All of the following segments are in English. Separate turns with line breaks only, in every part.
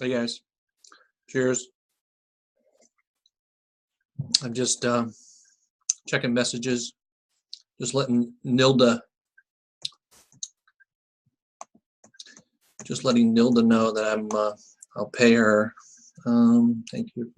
Hey guys, cheers. I'm just checking messages, just letting Nilda know that I'll pay her. Thank you.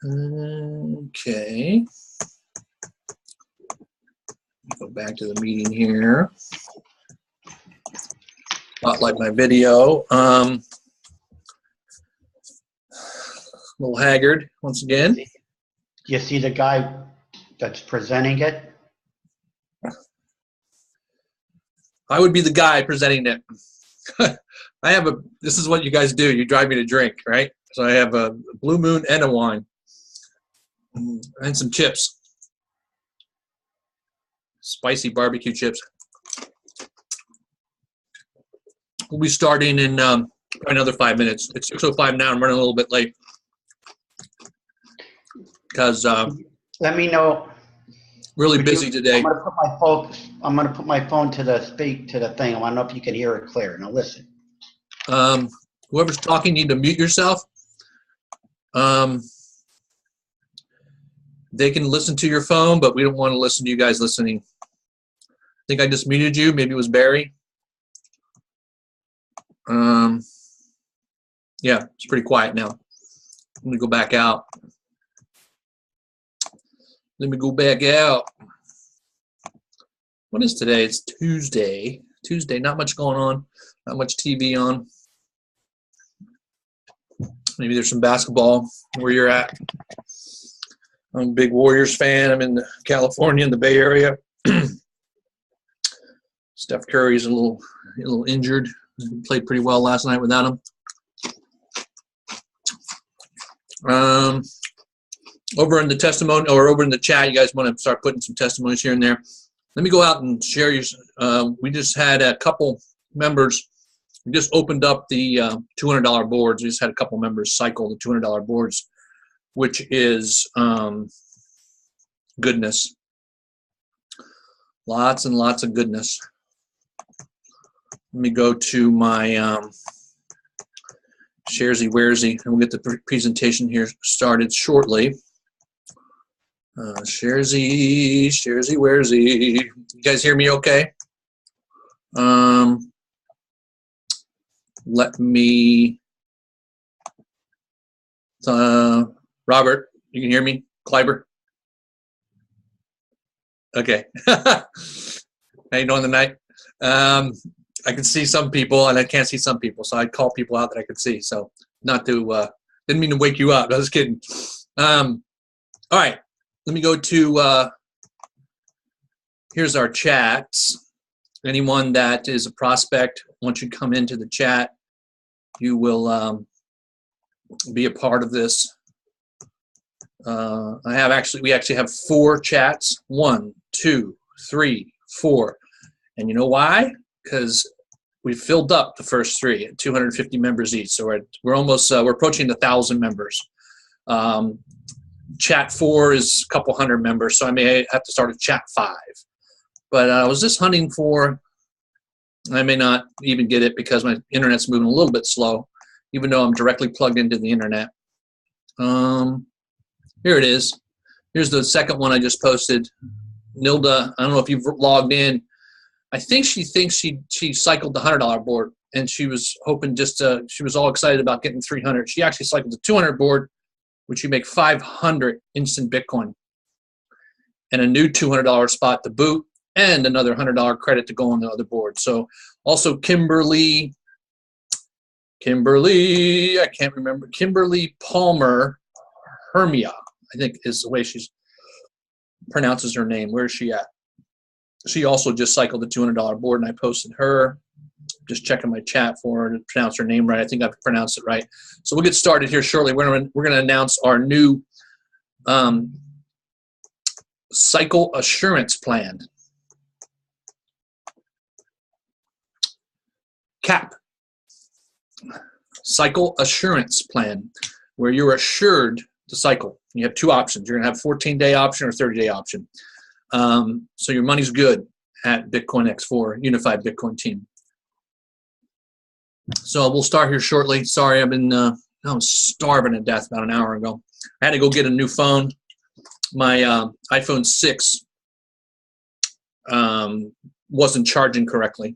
Okay. Go back to the meeting here. Spotlight my video. A little haggard once again.
You see the guy that's presenting it?
I would be the guy presenting it. This is what you guys do. You drive me to drink, right? So I have a Blue Moon and a wine. And some chips. Spicy barbecue chips. We'll be starting in another 5 minutes. It's 6:05 now. I'm running a little bit late. Because
Let me know.
Really busy today.
I'm gonna put my phone to the thing. I want to know if you can hear it clear. Now listen.
Whoever's talking, you need to mute yourself. They can listen to your phone, but we don't want to listen to you guys listening. I think I just muted you. Maybe it was Barry. Yeah, it's pretty quiet now. Let me go back out. Let me go back out. What is today? It's Tuesday. Tuesday, not much going on. Not much TV on. Maybe there's some basketball where you're at. I'm a big Warriors fan. I'm in California, in the Bay Area. Steph Curry's a little injured. He played pretty well last night without him. Over in the testimony, or over in the chat, you guys want to start putting some testimonies here and there. Let me go out and share you. We just had a couple members. We just opened up the $200 boards. We just had a couple members cycle the $200 boards, which is goodness. Lots and lots of goodness. Let me go to my Sharesy Waresy, and we'll get the presentation here started shortly. Sharesy Waresy. You guys hear me okay? Let me, Robert, you can hear me? Kleiber? Okay. How you doing tonight? I can see some people and I can't see some people, so I'd call people out that I could see. So not to, didn't mean to wake you up. I was kidding. All right, let me go to, here's our chats. Anyone that is a prospect, once you come into the chat, you will be a part of this. We actually have 4 chats. 1, 2, 3, 4. And you know why? Because we filled up the first 3 at 250 members each. So we're almost we're approaching 1,000 members. Chat 4 is a couple hundred members, so I may have to start a chat 5. But I was just hunting for, I may not even get it because my internet's moving a little bit slow, even though I'm directly plugged into the internet. Here it is. Here's the second one I just posted. Nilda, I don't know if you've logged in. I think she thinks she cycled the $100 board, and she was hoping she was all excited about getting 300. She actually cycled the 200 board, which you make 500 instant Bitcoin, and a new $200 spot to boot, and another $100 credit to go on the other board. So also Kimberly, I can't remember, Kimberly Palmer Hermia, I think is the way she pronounces her name. Where is she at? She also just cycled the $200 board, and I posted her. Just checking my chat for her to pronounce her name right. I think I've pronounced it right. So we'll get started here shortly. We're going to announce our new cycle assurance plan. CAP, cycle assurance plan, where you're assured to cycle. You have two options. You're going to have 14-day option or 30-day option. So your money's good at Bitcoin X4, Unified Bitcoin Team. So we'll start here shortly. Sorry, I was starving to death about an hour ago. I had to go get a new phone. My iPhone 6 wasn't charging correctly.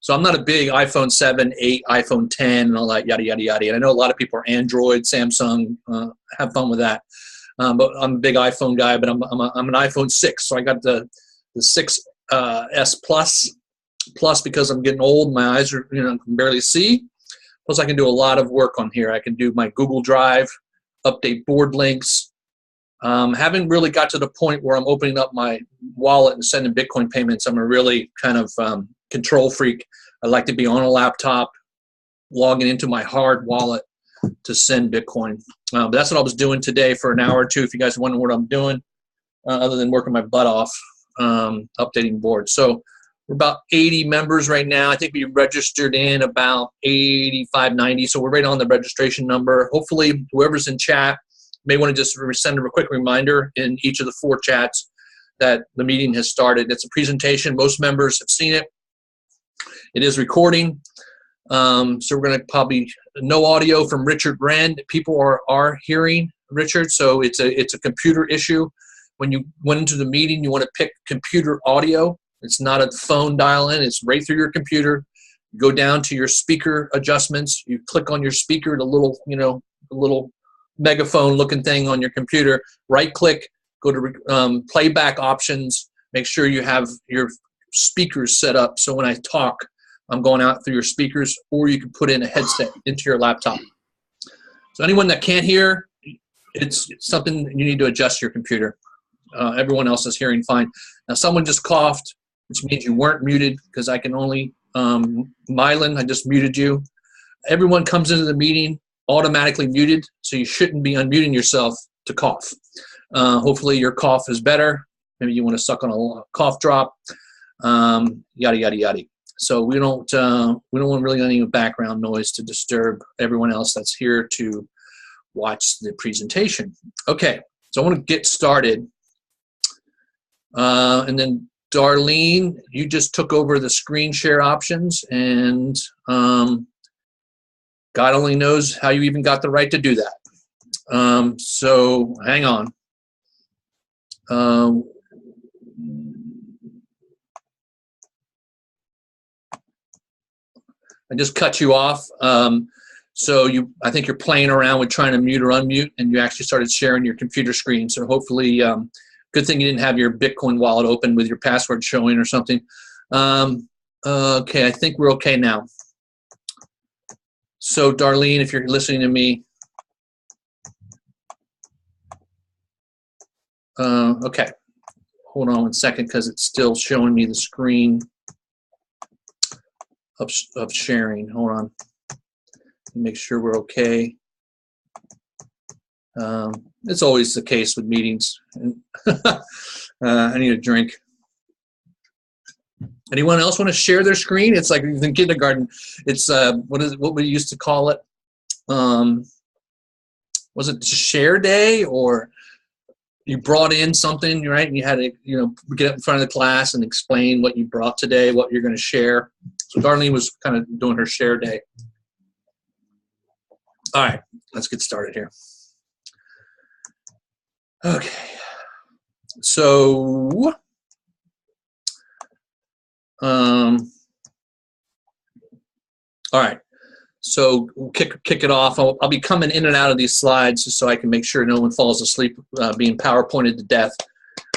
So I'm not a big iPhone 7, 8, iPhone 10, and all that yada, yada, yada. And I know a lot of people are Android, Samsung, have fun with that. But I'm a big iPhone guy, but I'm an iPhone 6. So I got the 6S Plus because I'm getting old. My eyes are, can barely see. Plus I can do a lot of work on here. I can do my Google Drive, update board links. Haven't really got to the point where I'm opening up my wallet and sending Bitcoin payments. I'm a really kind of control freak. I like to be on a laptop, logging into my hard wallet to send Bitcoin. But that's what I was doing today for an hour or two. If you guys wonder what I'm doing, other than working my butt off, updating boards. So we're about 80 members right now. I think we registered in about 85, 90. So we're right on the registration number. Hopefully, whoever's in chat may want to just send a quick reminder in each of the 4 chats that the meeting has started. It's a presentation. Most members have seen it. It is recording. So we're going to probably no audio from Richard Rand. People are hearing Richard, so it's a computer issue. When you went into the meeting, you want to pick computer audio. It's not a phone dial-in. It's right through your computer. You go down to your speaker adjustments. You click on your speaker, the little megaphone-looking thing on your computer. Right-click, go to playback options. Make sure you have your speakers set up so when I talk, I'm going out through your speakers, or you can put in a headset into your laptop. So anyone that can't hear, it's something you need to adjust your computer. Everyone else is hearing fine. Now someone just coughed, which means you weren't muted, because I can only, Mylan, I just muted you. Everyone comes into the meeting automatically muted, so you shouldn't be unmuting yourself to cough. Hopefully your cough is better. Maybe you want to suck on a cough drop, yada, yada, yada. So we don't want really any background noise to disturb everyone else that's here to watch the presentation. Okay, so I want to get started. And then Darlene, you just took over the screen share options, and God only knows how you even got the right to do that. So hang on. I just cut you off. So I think you're playing around with trying to mute or unmute, and you actually started sharing your computer screen. So hopefully, good thing you didn't have your Bitcoin wallet open with your password showing or something. Okay, I think we're okay now. So Darlene, if you're listening to me, okay, hold on 1 second because it's still showing me the screen of sharing. Hold on, make sure we're okay. It's always the case with meetings. I need a drink. Anyone else want to share their screen? It's like in kindergarten. It's what we used to call it. Was it share day, or you brought in something, right? And you had to get up in front of the class and explain what you brought today, what you're going to share. So Darlene was kind of doing her share day. All right, let's get started here. Okay, so all right, so we'll kick it off. I'll be coming in and out of these slides just so I can make sure no one falls asleep being PowerPointed to death,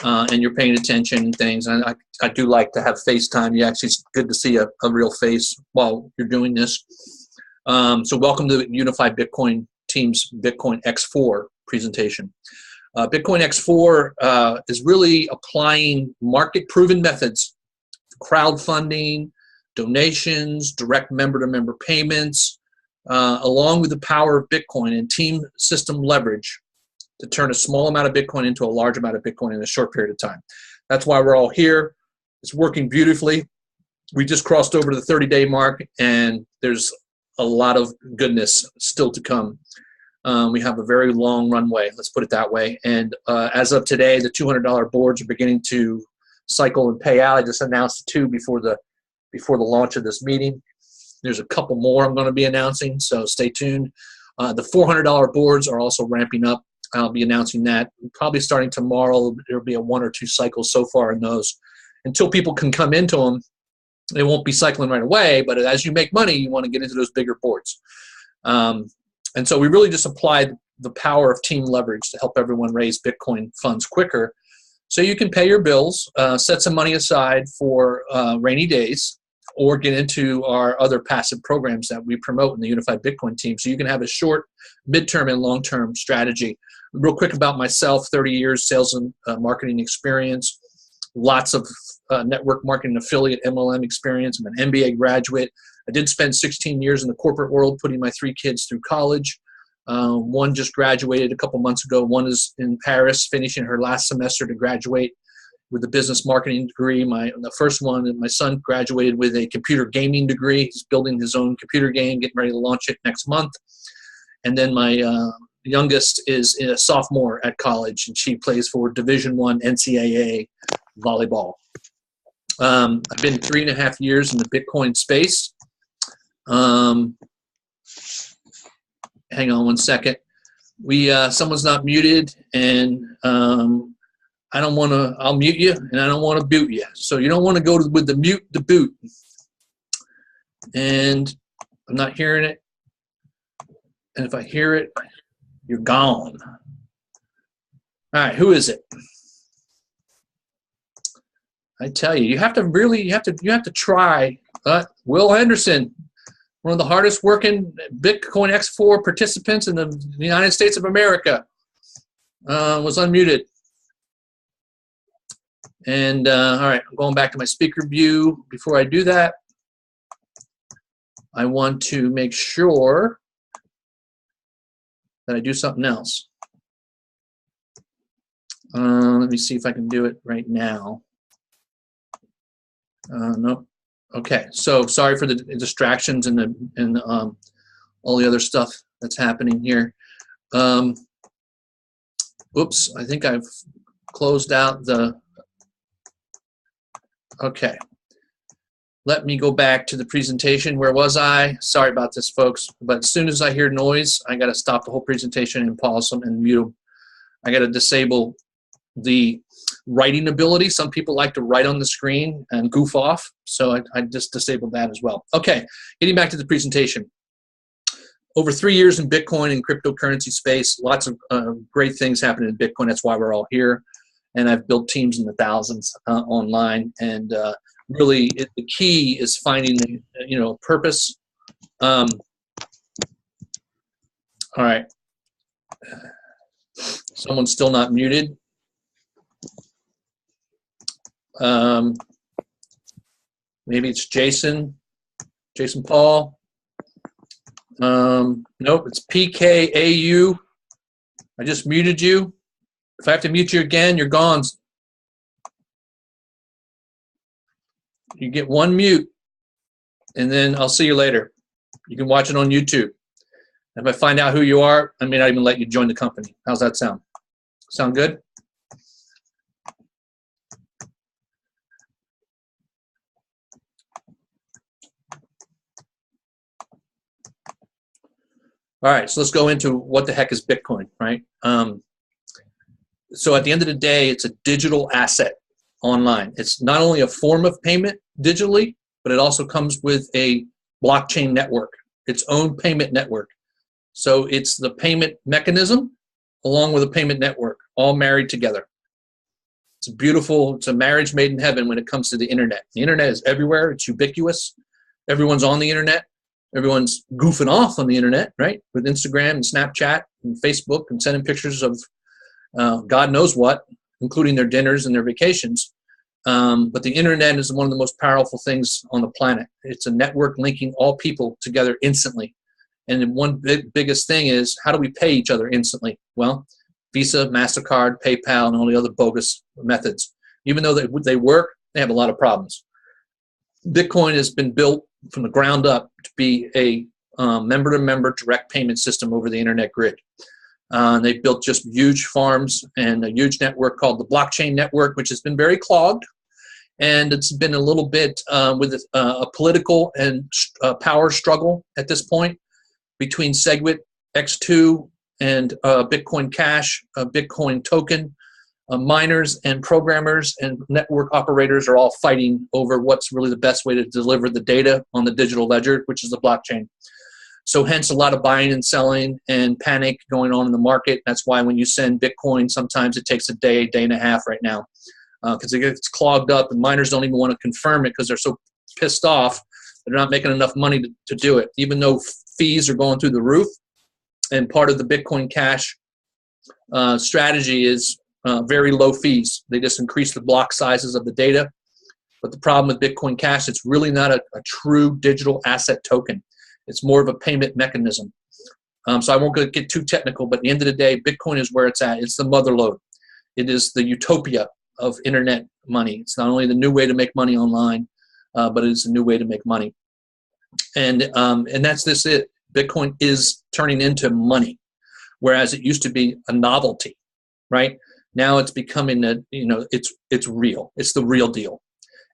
and you're paying attention and things. And I do like to have FaceTime. It's good to see a real face while you're doing this. So welcome to the Unified Bitcoin Team's Bitcoin X4 presentation. Bitcoin X4 is really applying market-proven methods, crowdfunding, donations, direct member-to-member payments, along with the power of Bitcoin and team system leverage to turn a small amount of Bitcoin into a large amount of Bitcoin in a short period of time. That's why we're all here. It's working beautifully. We just crossed over the 30-day mark, and there's a lot of goodness still to come. We have a very long runway, let's put it that way. And as of today, the $200 boards are beginning to cycle and pay out. I just announced 2 before the launch of this meeting. There's a couple more I'm going to be announcing, so stay tuned. The $400 boards are also ramping up. I'll be announcing that probably starting tomorrow. There'll be a 1 or 2 cycles so far in those. Until people can come into them, they won't be cycling right away, but as you make money, you want to get into those bigger boards. And so we really just applied the power of team leverage to help everyone raise Bitcoin funds quicker. So you can pay your bills, set some money aside for rainy days, or get into our other passive programs that we promote in the Unified Bitcoin team. So you can have a short, midterm, and long-term strategy. Real quick about myself, 30 years sales and marketing experience, lots of network marketing affiliate MLM experience. I'm an MBA graduate. I did spend 16 years in the corporate world putting my 3 kids through college. One just graduated a couple months ago. One is in Paris finishing her last semester to graduate with a business marketing degree. The first one, my son graduated with a computer gaming degree. He's building his own computer game, getting ready to launch it next month. And then my youngest is a sophomore at college, and she plays for Division I NCAA volleyball. I've been 3.5 years in the Bitcoin space. Hang on one second. Someone's not muted, and I don't want to. I'll mute you, and I don't want to boot you. So you don't want to go with the mute the boot. And I'm not hearing it. And if I hear it, you're gone. All right, who is it? I tell you, you have to try. Will Henderson, one of the hardest working Bitcoin X4 participants in the United States of America, was unmuted. And all right, I'm going back to my speaker view. Before I do that, I want to make sure that I do something else. Let me see if I can do it right now. Nope. Okay, so sorry for the distractions and all the other stuff that's happening here. Oops, I think I've closed out the. Okay. Let me go back to the presentation. Where was I? Sorry about this, folks. But as soon as I hear noise, I got to stop the whole presentation and pause them and mute them. I got to disable the writing ability. Some people like to write on the screen and goof off, so I just disabled that as well. Okay, getting back to the presentation. Over 3 years in Bitcoin and cryptocurrency space, lots of great things happening in Bitcoin. That's why we're all here. And I've built teams in the thousands online. And really, the key is finding, purpose. All right. Someone's still not muted. Maybe it's Jason Paul. Nope, it's PKAU. I just muted you. If I have to mute you again, you're gone. You get 1 mute, and then I'll see you later. You can watch it on YouTube. If I find out who you are, I may not even let you join the company. How's that sound? Sound good? All right, so let's go into what the heck is Bitcoin, right? So at the end of the day, it's a digital asset online. It's not only a form of payment digitally, but it also comes with a blockchain network, its own payment network. So it's the payment mechanism along with a payment network, all married together. It's a marriage made in heaven when it comes to the internet. The internet is everywhere, it's ubiquitous. Everyone's on the internet. Everyone's goofing off on the internet, right? With Instagram and Snapchat and Facebook and sending pictures of God knows what, including their dinners and their vacations. But the internet is one of the most powerful things on the planet. It's a network linking all people together instantly. And one biggest thing is, how do we pay each other instantly? Well, Visa, MasterCard, PayPal, and all the other bogus methods. Even though they work, they have a lot of problems. Bitcoin has been built from the ground up to be a member-to-member direct payment system over the internet grid. They've built just huge farms and a huge network called the blockchain network, which has been very clogged. And it's been a little bit with a political and power struggle at this point between SegWit, X2, and Bitcoin Cash, Bitcoin token. Miners and programmers and network operators are all fighting over what's really the best way to deliver the data on the digital ledger, which is the blockchain. So hence a lot of buying and selling and panic going on in the market. That's why when you send Bitcoin, sometimes it takes a day and a half right now because it gets clogged up and miners don't even want to confirm it because they're so pissed off. They're not making enough money to do it, even though fees are going through the roof. And part of the Bitcoin Cash strategy is very low fees. They just increase the block sizes of the data. But the problem with Bitcoin Cash, it's really not a true digital asset token. It's more of a payment mechanism. So I won't get too technical, but at the end of the day, Bitcoin is where it's at. It's the mother lode. It is the utopia of internet money. It's not only the new way to make money online, but it is a new way to make money. And that's this it. Bitcoin is turning into money, whereas it used to be a novelty, right? Now it's becoming it's real. It's the real deal.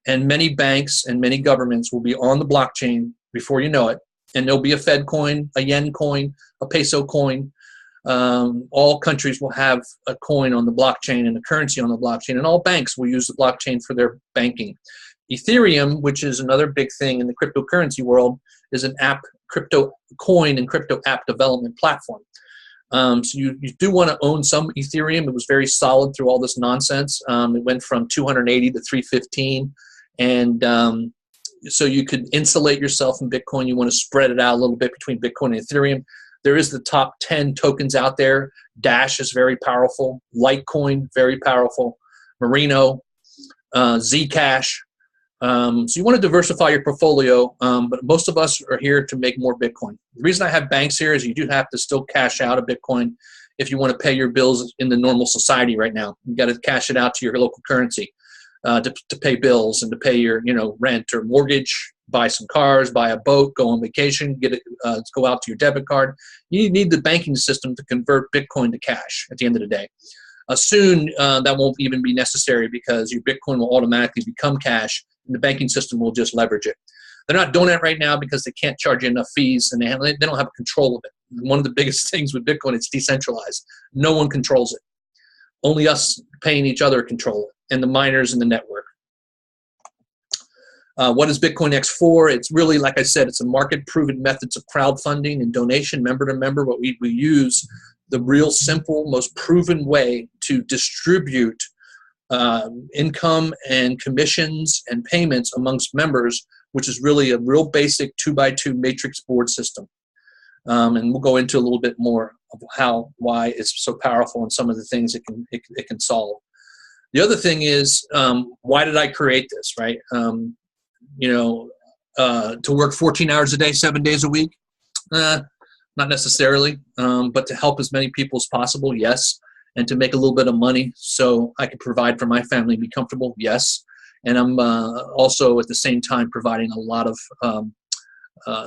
And many banks and many governments will be on the blockchain before you know it. And there'll be a Fed coin, a yen coin, a peso coin. All countries will have a coin on the blockchain and a currency on the blockchain. And all banks will use the blockchain for their banking. Ethereum, which is another big thing in the cryptocurrency world, is an crypto coin and crypto app development platform. So you do want to own some Ethereum. It was very solid through all this nonsense. It went from 280 to 315. And so you could insulate yourself from Bitcoin. You want to spread it out a little bit between Bitcoin and Ethereum. There is the top 10 tokens out there. Dash is very powerful. Litecoin, very powerful. Merino, Zcash. So you want to diversify your portfolio, but most of us are here to make more Bitcoin. The reason I have banks here is you do have to still cash out a Bitcoin if you want to pay your bills in the normal society right now. You got to cash it out to your local currency to pay bills and to pay your rent or mortgage, buy some cars, buy a boat, go on vacation, go out to your debit card. You need the banking system to convert Bitcoin to cash at the end of the day. Soon that won't even be necessary because your Bitcoin will automatically become cash. And the banking system will just leverage it. They're not doing that right now because they can't charge you enough fees and they don't have control of it. One of the biggest things with Bitcoin, it's decentralized. No one controls it. Only us paying each other control it, and the miners in the network. What is Bitcoin X for? It's really, like I said, it's a market-proven methods of crowdfunding and donation, member to member. But we use the real simple, most proven way to distribute income and commissions and payments amongst members, which is really a real basic 2x2 matrix board system. And we'll go into a little bit more of why it's so powerful and some of the things it can solve. The other thing is, why did I create this, right? To work 14 hours a day, 7 days a week? Not necessarily, but to help as many people as possible, yes. And to make a little bit of money so I can provide for my family and be comfortable, yes. And I'm also at the same time providing a lot of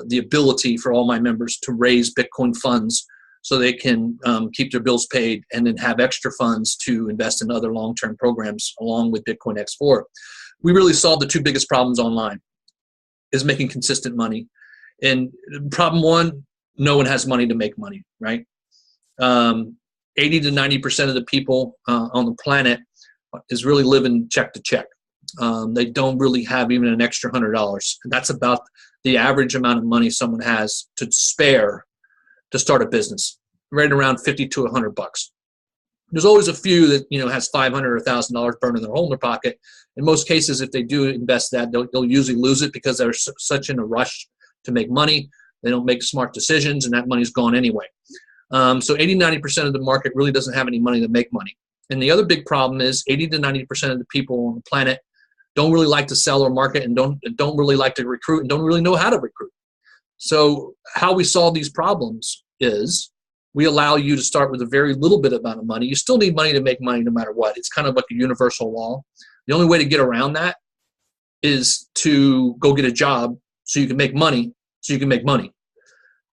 the ability for all my members to raise Bitcoin funds so they can keep their bills paid and then have extra funds to invest in other long-term programs along with Bitcoin X4. We really solved the two biggest problems online, is making consistent money. And problem one, no one has money to make money, right? 80 to 90% of the people on the planet is really living check to check. They don't really have even an extra $100. That's about the average amount of money someone has to spare to start a business, right around 50 to $100. There's always a few that has $500 or $1,000 burned in their hole in their pocket. In most cases, if they do invest that, they'll usually lose it because they're such in a rush to make money. They don't make smart decisions, and that money's gone anyway. So 80, 90% of the market really doesn't have any money to make money. And the other big problem is 80 to 90% of the people on the planet don't really like to sell or market and don't really like to recruit and don't really know how to recruit. So how we solve these problems is we allow you to start with a very little bit amount of money. You still need money to make money no matter what. It's kind of like a universal law. The only way to get around that is to go get a job so you can make money,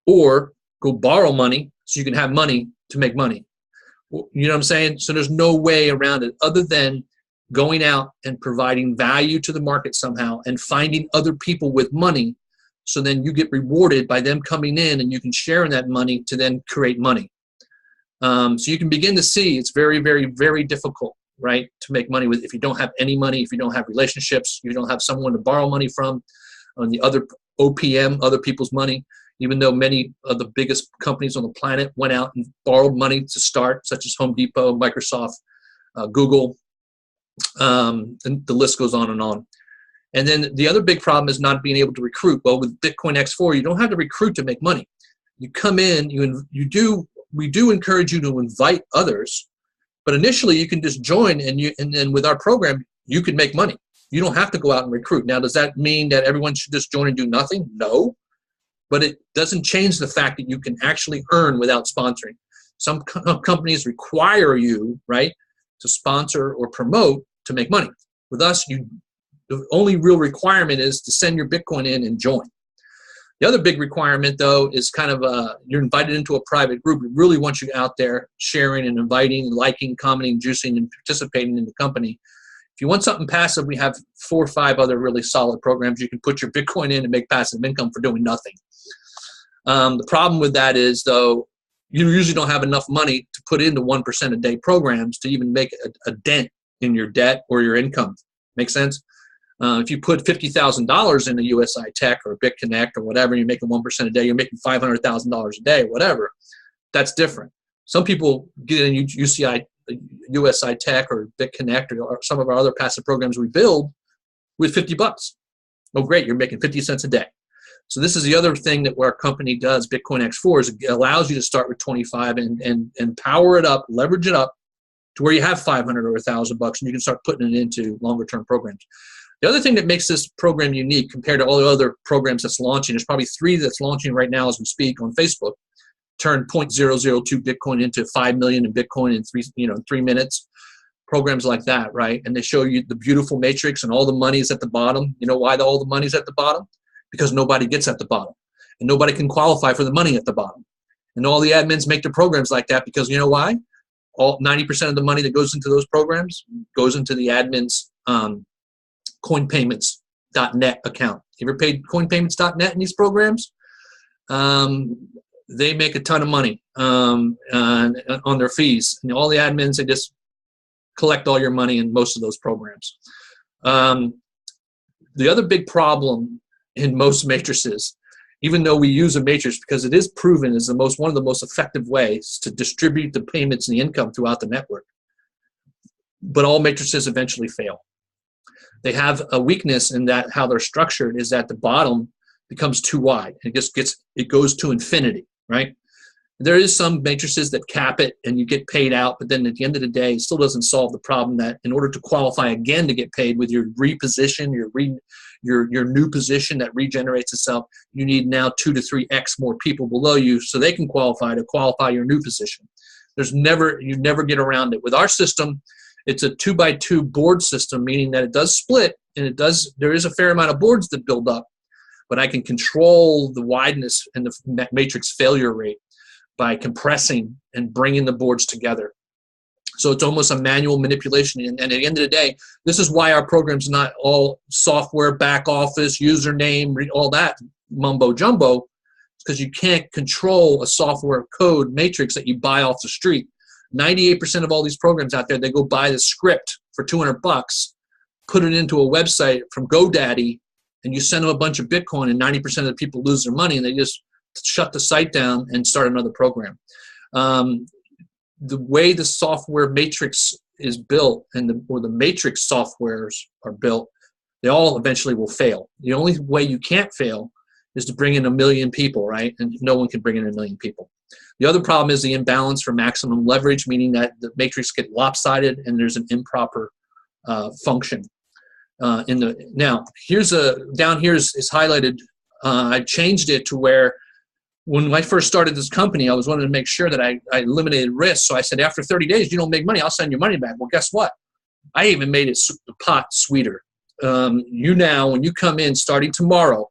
or go borrow money so you can have money to make money. You know what I'm saying? So there's no way around it other than going out and providing value to the market somehow and finding other people with money. So then you get rewarded by them coming in and you can share in that money to then create money. So you can begin to see it's very, very, very difficult, right, to make money with if you don't have any money, if you don't have relationships, you don't have someone to borrow money from, on the other OPM, other people's money, even though many of the biggest companies on the planet went out and borrowed money to start, such as Home Depot, Microsoft, Google, and the list goes on and on. And then the other big problem is not being able to recruit. Well, with Bitcoin X4, you don't have to recruit to make money. You come in, we do encourage you to invite others, but initially you can just join, and then with our program, you can make money. You don't have to go out and recruit. Now, does that mean that everyone should just join and do nothing? No, but it doesn't change the fact that you can actually earn without sponsoring. Some companies require you, right, to sponsor or promote to make money. With us, the only real requirement is to send your Bitcoin in and join. The other big requirement, though, is kind of you're invited into a private group. We really want you out there sharing and inviting, liking, commenting, juicing, and participating in the company. If you want something passive, we have 4 or 5 other really solid programs. You can put your Bitcoin in and make passive income for doing nothing. The problem with that is, though, you usually don't have enough money to put into 1% a day programs to even make a dent in your debt or your income. Make sense? If you put $50,000 in a USI Tech or BitConnect or whatever, you're making 1% a day, you're making $500,000 a day, whatever. That's different. Some people get in USI Tech or BitConnect or some of our other passive programs we build with $50. Oh, great, you're making 50 cents a day. So this is the other thing that our company does, Bitcoin X4, is it allows you to start with 25 and power it up, leverage it up to where you have 500 or $1,000 and you can start putting it into longer term programs. The other thing that makes this program unique compared to all the other programs that's launching, there's probably 3 that's launching right now as we speak on Facebook, turn 0.002 Bitcoin into 5 million in Bitcoin in 3 minutes, programs like that, right? And they show you the beautiful matrix and all the money is at the bottom. You know why all the money's at the bottom? Because nobody gets at the bottom and nobody can qualify for the money at the bottom. And all the admins make their programs like that because you know why? 90% of the money that goes into those programs goes into the admin's coinpayments.net account. You ever paid coinpayments.net in these programs? They make a ton of money on their fees. And all the admins, they just collect all your money in most of those programs. The other big problem in most matrices, even though we use a matrix because it is proven is one of the most effective ways to distribute the payments and the income throughout the network, but all matrices eventually fail. They have a weakness in that how they're structured is that the bottom becomes too wide. It goes to infinity, right? There is some matrices that cap it and you get paid out, but then at the end of the day, it still doesn't solve the problem that in order to qualify again to get paid with your reposition, your new position that regenerates itself, you need now 2 to 3x more people below you so they can qualify your new position. You never get around it. With our system, it's a 2x2 board system, meaning that it does split and there is a fair amount of boards that build up, but I can control the wideness and the matrix failure rate by compressing and bringing the boards together. So it's almost a manual manipulation. And at the end of the day, this is why our program's not all software, back office, username, all that mumbo jumbo, because you can't control a software code matrix that you buy off the street. 98% of all these programs out there, they go buy the script for $200, put it into a website from GoDaddy, and you send them a bunch of Bitcoin, and 90% of the people lose their money, and they just shut the site down and start another program. The way the software matrix is built or the matrix softwares are built, they all eventually will fail. The only way you can't fail is to bring in 1 million people, right? And no one can bring in 1 million people. The other problem is the imbalance for maximum leverage, meaning that the matrix get lopsided and there's an improper function. Down here is highlighted. I changed it to where when I first started this company, I was wanting to make sure that I eliminated risk. So I said, after 30 days, you don't make money, I'll send your money back. Well, guess what? I even made it the pot sweeter. You now, when you come in starting tomorrow,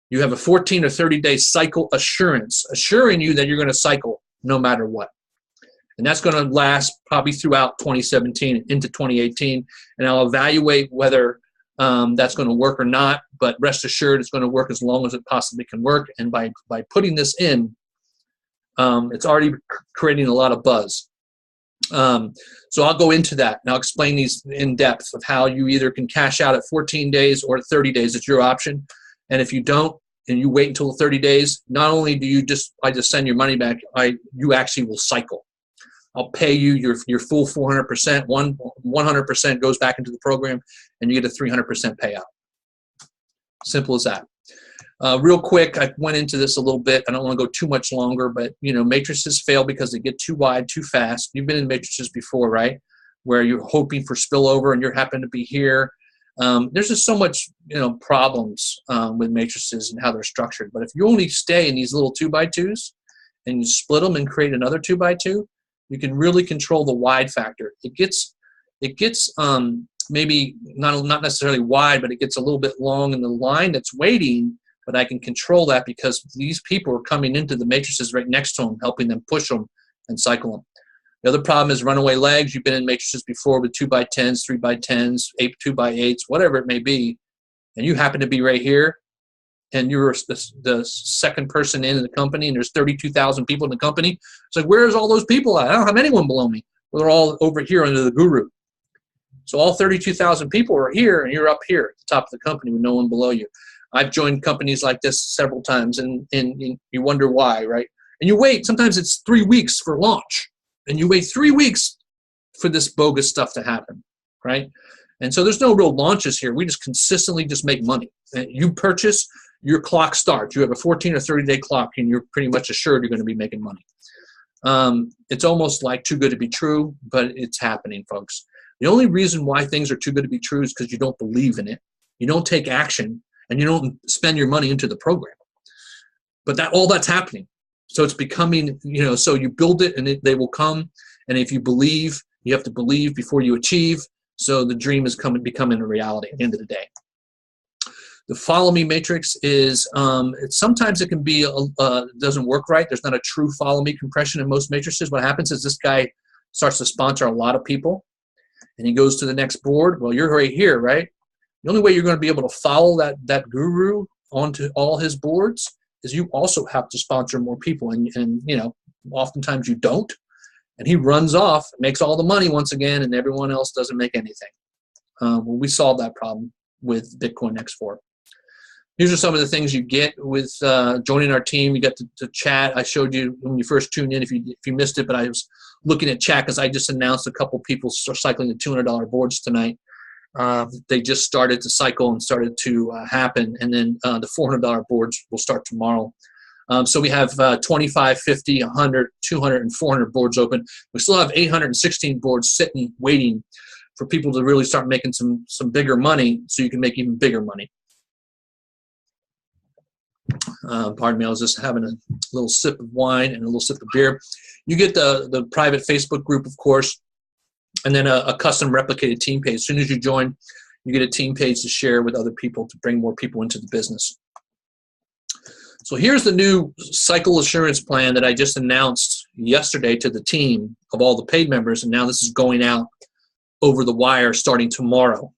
you have a 14 or 30-day cycle assurance, assuring you that you're going to cycle no matter what. And that's going to last probably throughout 2017 into 2018. And I'll evaluate whether that's going to work or not. But rest assured, it's going to work as long as it possibly can work. And by putting this in, it's already creating a lot of buzz. So I'll go into that, and I'll explain these in depth of how you either can cash out at 14 days or 30 days. It's your option. And if you don't, and you wait until 30 days, not only do I just send your money back, you actually will cycle. I'll pay you your full 400%. 100% goes back into the program, and you get a 300% payout. Simple as that. Real quick, I went into this a little bit. I don't want to go too much longer, but matrices fail because they get too wide too fast. You've been in matrices before, right? Where you're hoping for spillover and you happen to be here. There's just so much problems with matrices and how they're structured. But if you only stay in these little 2x2s and you split them and create another 2x2, you can really control the wide factor. It gets maybe not necessarily wide, but it gets a little bit long in the line that's waiting. But I can control that because these people are coming into the matrices right next to them, helping them push them and cycle them. The other problem is runaway legs. You've been in matrices before with 2x10s, 3x10s, 2x8s, whatever it may be, and you happen to be right here, and you're the second person in the company, and there's 32,000 people in the company. It's like, where's all those people at? I don't have anyone below me. Well, they're all over here under the guru. So all 32,000 people are here, and you're up here at the top of the company with no one below you. I've joined companies like this several times, and you wonder why, right? And you wait. Sometimes it's 3 weeks for launch, and you wait 3 weeks for this bogus stuff to happen, right? And so there's no real launches here. We just consistently just make money. And you purchase, your clock starts. You have a 14 or 30-day clock, and you're pretty much assured you're going to be making money. It's almost like too good to be true, but it's happening, folks. The only reason why things are too good to be true is because you don't believe in it. You don't take action, and you don't spend your money into the program. But all that's happening. So it's becoming, so you build it and they will come. And if you believe, you have to believe before you achieve. So the dream is becoming a reality at the end of the day. The follow me matrix is, sometimes it can be, doesn't work right. There's not a true follow me compression in most matrices. What happens is this guy starts to sponsor a lot of people, and he goes to the next board. Well, you're right here, right? The only way you're going to be able to follow that guru onto all his boards is you also have to sponsor more people. And oftentimes you don't. And he runs off, makes all the money once again, and everyone else doesn't make anything. Well, we solved that problem with Bitcoin X4. These are some of the things you get with joining our team. You get to chat. I showed you when you first tuned in if you missed it, but I was looking at chat because I just announced a couple people cycling the $200 boards tonight. They just started to cycle and started to happen, and then the $400 boards will start tomorrow. So we have 25, 50, 100, 200, and 400 boards open. We still have 816 boards sitting, waiting for people to really start making some bigger money so you can make even bigger money. Pardon me, I was just having a little sip of wine and a little sip of beer. You get the private Facebook group, of course, and then a custom replicated team page. As soon as you join, you get a team page to share with other people to bring more people into the business. So here's the new cycle assurance plan that I just announced yesterday to the team of all the paid members, and now this is going out over the wire starting tomorrow.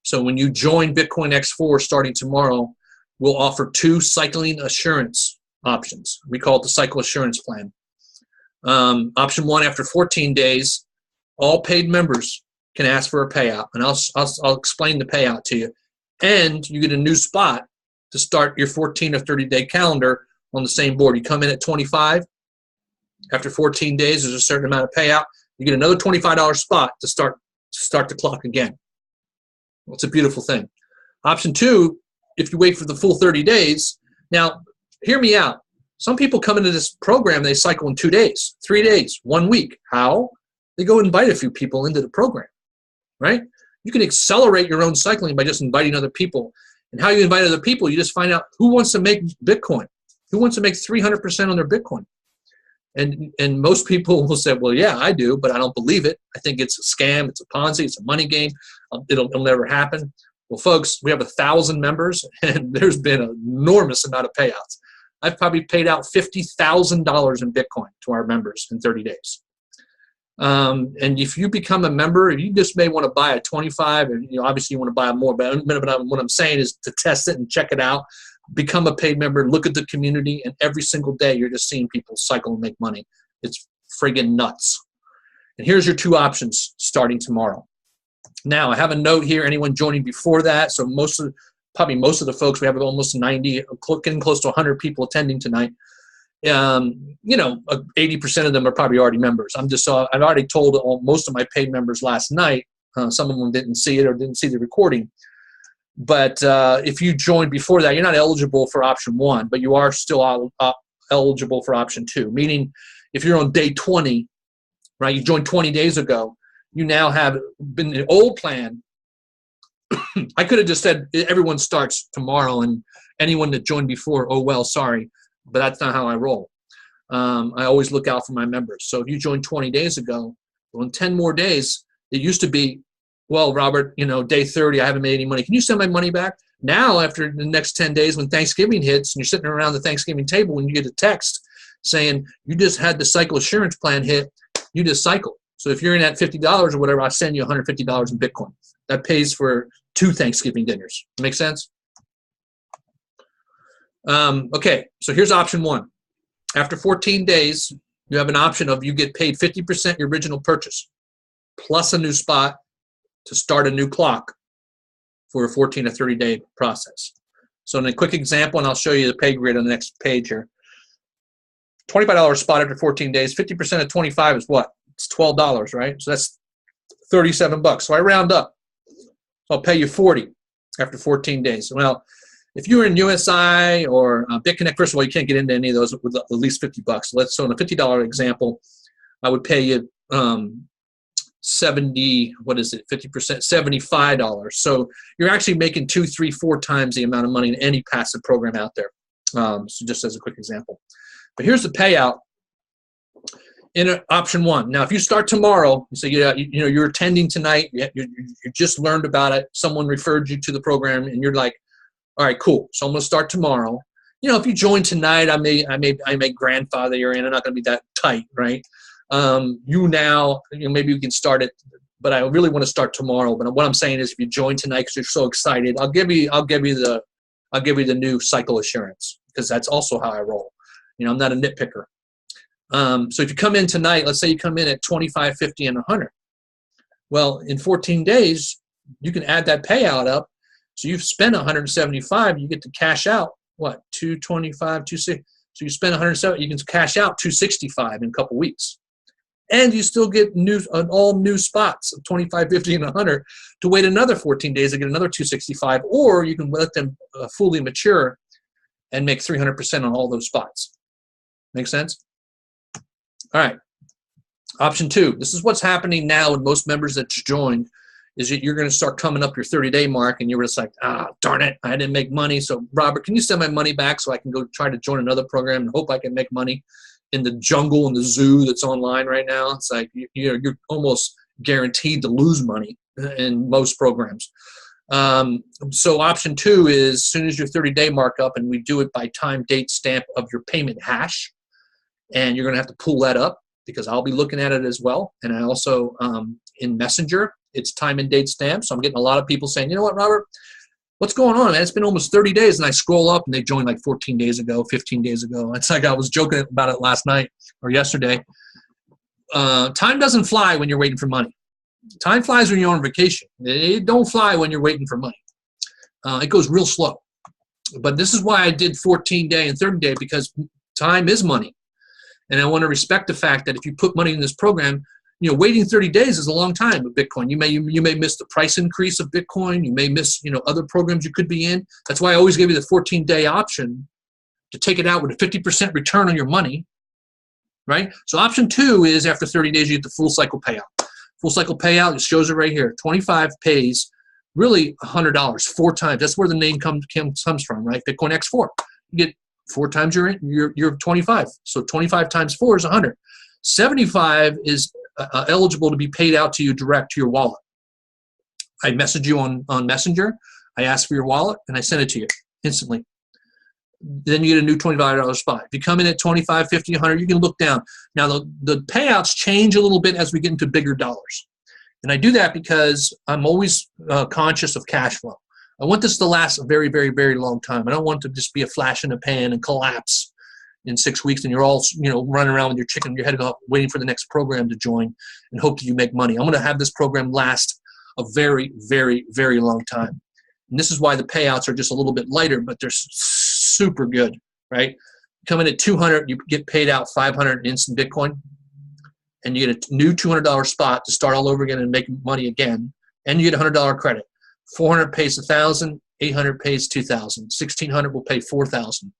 So when you join Bitcoin X4 starting tomorrow, we'll offer 2 cycling assurance options. We call it the cycle assurance plan. Option 1, after 14 days, all paid members can ask for a payout, and I'll explain the payout to you. And you get a new spot to start your 14 or 30-day calendar on the same board. You come in at 25. After 14 days, there's a certain amount of payout. You get another $25 spot to start the clock again. Well, it's a beautiful thing. Option 2, if you wait for the full 30 days. Now, hear me out. Some people come into this program, they cycle in 2 days, 3 days, 1 week. How? They go invite a few people into the program, right? You can accelerate your own cycling by just inviting other people. And how you invite other people, you just find out who wants to make Bitcoin. Who wants to make 300% on their Bitcoin? And most people will say, well, yeah, I do, but I don't believe it. I think it's a scam. It's a Ponzi. It's a money game. It'll never happen. Well, folks, we have 1,000 members, and there's been an enormous amount of payouts. I've probably paid out $50,000 in Bitcoin to our members in 30 days. And if you become a member, you just may want to buy a 25, and obviously you want to buy more. But what I'm saying is to test it and check it out. Become a paid member, look at the community, and every single day you're just seeing people cycle and make money. It's friggin' nuts. And here's your 2 options starting tomorrow. Now, I have a note here, anyone joining before that, so probably most of the folks, we have almost 90, getting close to 100 people attending tonight. 80% of them are probably already members. I've already told most of my paid members last night. Some of them didn't see it or didn't see the recording. But if you joined before that, you're not eligible for option 1, but you are still eligible for option 2. Meaning, if you're on day 20, right, you joined 20 days ago, you now have been the old plan. I could have just said everyone starts tomorrow, and anyone that joined before, oh well, sorry, but that's not how I roll. I always look out for my members. So if you joined 20 days ago, well, in 10 more days, it used to be, well, Robert, day 30, I haven't made any money. Can you send my money back? Now, after the next 10 days, when Thanksgiving hits and you're sitting around the Thanksgiving table and you get a text saying you just had the cycle assurance plan hit, you just cycle. So if you're in at $50 or whatever, I'll send you $150 in Bitcoin. That pays for 2 Thanksgiving dinners. Make sense? Okay, so here's option 1. After 14 days, you have an option of you get paid 50% your original purchase, plus a new spot to start a new clock for a 14 to 30-day process. So in a quick example, and I'll show you the pay grid on the next page here. $25 spot after 14 days, 50% of 25 is what? It's $12, right? So that's $37. So I round up. So I'll pay you 40 after 14 days. Well, if you were in USI or BitConnect, first of all, you can't get into any of those with at least $50. So in a $50 example, I would pay you 50%, $75. So you're actually making 2, 3, 4 times the amount of money in any passive program out there. So just as a quick example. But here's the payout in option 1. Now, if you start tomorrow, you say, you're attending tonight, you just learned about it, someone referred you to the program, and you're like, all right, cool. So I'm going to start tomorrow. If you join tonight, I may grandfather you in. I'm not going to be that tight, right? Maybe we can start it, but I really want to start tomorrow. But what I'm saying is, if you join tonight because you're so excited, I'll give you the new cycle assurance, because that's also how I roll. I'm not a nitpicker. So if you come in tonight, let's say you come in at 25, 50, and 100. Well, in 14 days, you can add that payout up. So you've spent 175, you get to cash out, what, 225, 260. So you spend 170, you can cash out 265 in a couple weeks. And you still get all new spots of 25, 50, and 100 to wait another 14 days to get another 265, or you can let them fully mature and make 300% on all those spots. Make sense? All right. Option 2. This is what's happening now with most members that joined, is that you're going to start coming up your 30-day mark, and you're just like, darn it, I didn't make money. So, Robert, can you send my money back so I can go try to join another program and hope I can make money in the jungle and the zoo that's online right now? It's like you're almost guaranteed to lose money in most programs. So option 2 is, as soon as your 30-day mark up, and we do it by time, date, stamp of your payment hash, and you're going to have to pull that up because I'll be looking at it as well. And I also, in Messenger, it's time and date stamp. So I'm getting a lot of people saying, you know what, Robert, what's going on, man? It's been almost 30 days. And I scroll up and they joined like 14 days ago, 15 days ago. It's like I was joking about it last night or yesterday. Time doesn't fly when you're waiting for money. Time flies when you're on vacation. It don't fly when you're waiting for money. It goes real slow. But this is why I did 14-day and 30-day, because time is money. And I want to respect the fact that if you put money in this program, waiting 30 days is a long time with Bitcoin. You may miss the price increase of Bitcoin. You may miss, other programs you could be in. That's why I always give you the 14-day option to take it out with a 50% return on your money, right? So option 2 is after 30 days, you get the full cycle payout. Full cycle payout, it shows it right here. 25 pays really $100, 4 times. That's where the name comes from, right? Bitcoin X4. You get 4 times you're 25. So 25 times 4 is 100. 75 is eligible to be paid out to you direct to your wallet. I message you on Messenger. I ask for your wallet, and I send it to you instantly. Then you get a new $25 spot. If you come in at 25, 50, 100, you can look down. Now, the payouts change a little bit as we get into bigger dollars. And I do that because I'm always conscious of cash flow. I want this to last a very, very, very long time. I don't want it to just be a flash in the pan and collapse in 6 weeks, and you're all running around with your chicken in your head waiting for the next program to join and hope that you make money. I'm going to have this program last a very, very, very long time. And this is why the payouts are just a little bit lighter, but they're super good, right? Come in at 200, you get paid out 500 in instant Bitcoin, and you get a new $200 spot to start all over again and make money again, and you get a $100 credit. 400 pays 1,000, 800 pays 2,000, 1,600 will pay 4,000.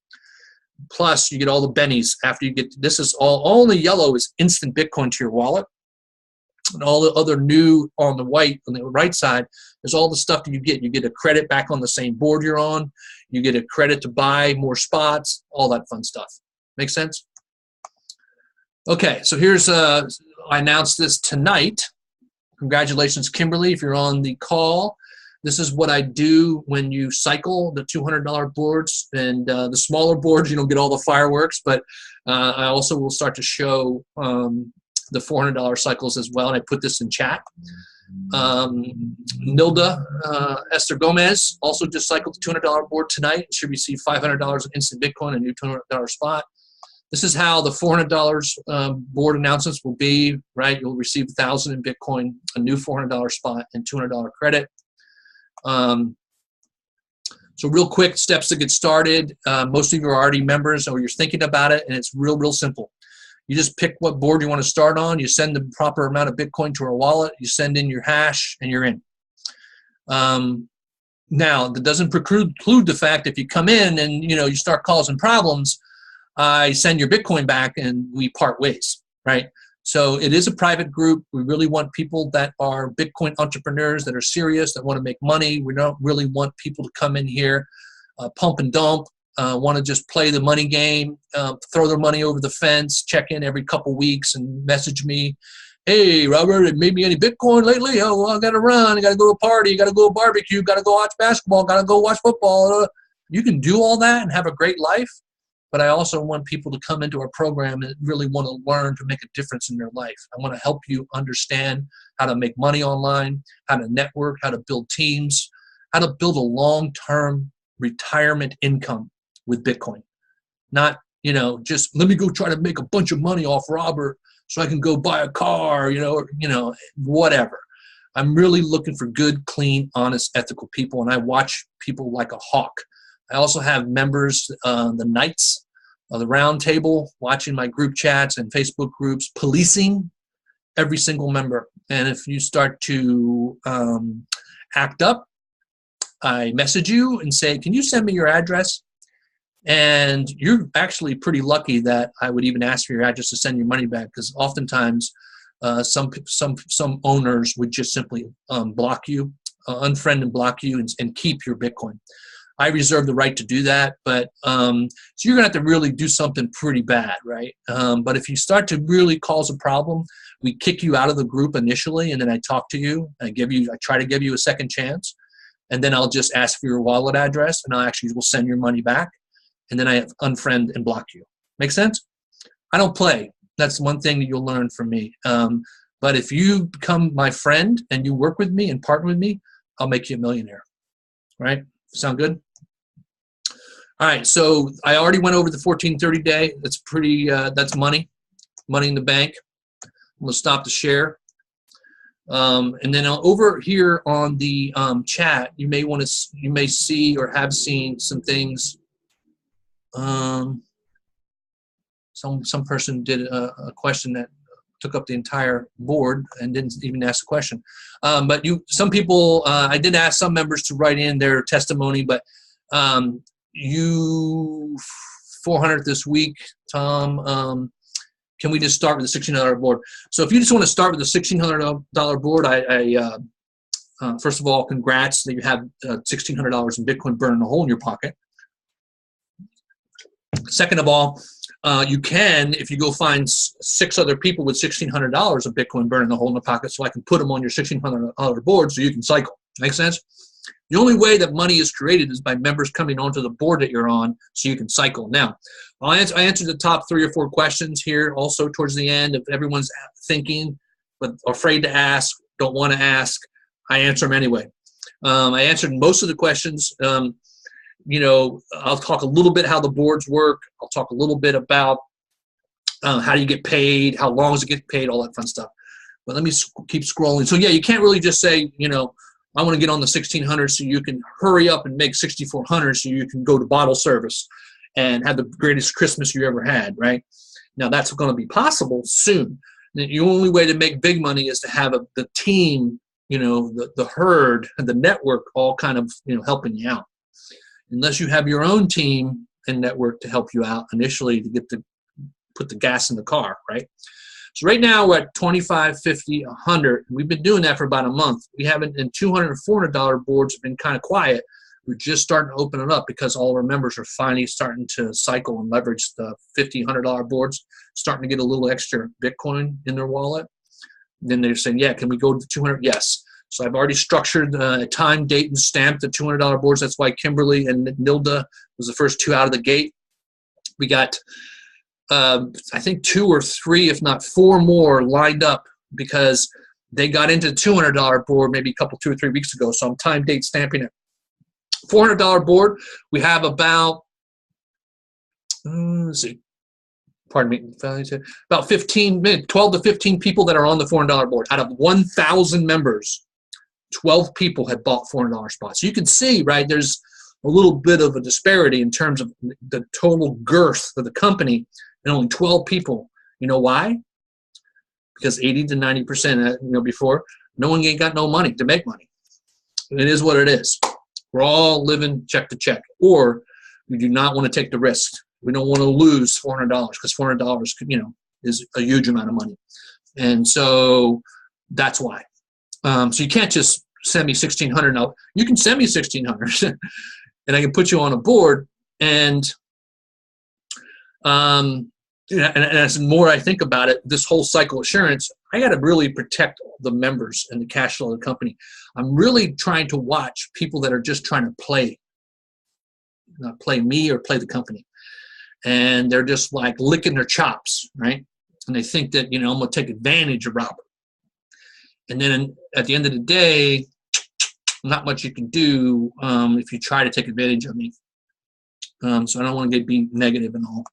Plus, you get all the bennies after you get. This is all the yellow is instant Bitcoin to your wallet, and all the other new on the right side is all the stuff that you get. You get a credit back on the same board you're on. You get a credit to buy more spots, all that fun stuff. Make sense? Okay, so here's I announced this tonight. Congratulations, Kimberly, if you're on the call. This is what I do when you cycle the $200 boards, and the smaller boards, you don't get all the fireworks, but I also will start to show the $400 cycles as well, and I put this in chat. Nilda Esther Gomez also just cycled the $200 board tonight. Should receive $500 in instant Bitcoin, a new $200 spot. This is how the $400 board announcements will be, right? You'll receive 1,000 in Bitcoin, a new $400 spot, and $200 credit. So real quick steps to get started. Most of you are already members or you're thinking about it, and it's real simple. You just pick what board you want to start on. You send the proper amount of Bitcoin to our wallet. You send in your hash, and you're in. Now, that doesn't preclude the fact if you come in and you start causing problems, I send your Bitcoin back and we part ways, right? So it is a private group. We really want people that are Bitcoin entrepreneurs that are serious, that want to make money. We don't really want people to come in here, pump and dump, want to just play the money game, throw their money over the fence, check in every couple weeks and message me. Hey, Robert, have you made me any Bitcoin lately? Oh, well, I got to run. I got to go to a party. Got to go to a barbecue. Got to go watch basketball. Got to go watch football. You can do all that and have a great life. But I also want people to come into our program and really want to learn to make a difference in their life. I want to help you understand how to make money online, how to network, how to build teams, how to build a long-term retirement income with Bitcoin. Not, just let me go try to make a bunch of money off Robert so I can go buy a car, whatever. I'm really looking for good, clean, honest, ethical people, and I watch people like a hawk. I also have members, the Knights of the Round Table, watching my group chats and Facebook groups, policing every single member. And if you start to act up, I message you and say, can you send me your address? And you're actually pretty lucky that I would even ask for your address to send your money back, because oftentimes some owners would just simply block you, unfriend and block you, and keep your Bitcoin. I reserve the right to do that, but so you're gonna have to really do something pretty bad, right? But if you start to really cause a problem, we kick you out of the group initially, and then I talk to you. I try to give you a second chance, and then I'll just ask for your wallet address, and I actually will send your money back, and then I unfriend and block you. Make sense? I don't play. That's one thing that you'll learn from me. But if you become my friend and you work with me and partner with me, I'll make you a millionaire, right? Sound good? All right, so I already went over the 1430 day. That's pretty, that's money in the bank. I'm gonna stop the share. And then over here on the chat, you may see or have seen some things. Some person did a question that took up the entire board and didn't even ask a question. But some people, I did ask some members to write in their testimony, but you 400 this week, Tom. Can we just start with the $1,600 board? So if you just want to start with the $1,600 board, first of all, congrats that you have $1,600 in Bitcoin burning a hole in your pocket. Second of all, you can, if you go find 6 other people with $1,600 of Bitcoin burning a hole in their pocket, so I can put them on your $1,600 board so you can cycle. Make sense? The only way that money is created is by members coming onto the board that you're on so you can cycle. Now, I answered the top 3 or 4 questions here also towards the end. If everyone's thinking but afraid to ask, don't want to ask, I answer them anyway. I answered most of the questions. You know, I'll talk a little bit how the boards work. I'll talk a little bit about how you get paid, how long does it get paid, all that fun stuff. But let me keep scrolling. So, yeah, you can't really just say, you know, I want to get on the 1600 so you can hurry up and make 6400 so you can go to bottle service and have the greatest Christmas you ever had, right? Now, that's going to be possible soon. The only way to make big money is to have the team, you know, the herd and the network all kind of, you know, helping you out. Unless you have your own team and network to help you out initially to get to put the gas in the car, right? So right now we're at 25, 50, 100. We've been doing that for about a month. We haven't, and $200 and $400 boards have been kind of quiet. We're just starting to open it up because all our members are finally starting to cycle and leverage the $50, $100 boards, starting to get a little extra Bitcoin in their wallet. Then they're saying, yeah, can we go to 200? Yes. So I've already structured a time, date, and stamped the $200 boards. That's why Kimberly and Nilda was the first 2 out of the gate. We got, I think 2 or 3, if not 4 more lined up because they got into the $200 board maybe a couple, 2 or 3 weeks ago. So I'm time, date, stamping it. $400 board, we have about, let's see, pardon me, about 12 to 15 people that are on the $400 board. Out of 1,000 members, 12 people had bought $400 spots. So you can see, right, there's a little bit of a disparity in terms of the total girth of the company, and only 12 people. You know why? Because 80 to 90%, you know, before, no one ain't got no money to make money. It is what it is. We're all living check to check, or we do not want to take the risk. We don't want to lose $400 because $400, you know, is a huge amount of money, and so that's why. So you can't just send me 1,600. Now you can send me 1,600, and I can put you on a board. And as the more I think about it, this whole cycle assurance, I got to really protect the members and the cash flow of the company. I'm really trying to watch people that are just trying to play, not play me or play the company. And they're just like licking their chops, right? And they think that, you know, I'm going to take advantage of Robert. And then at the end of the day, not much you can do if you try to take advantage of me. So I don't want to be negative and all.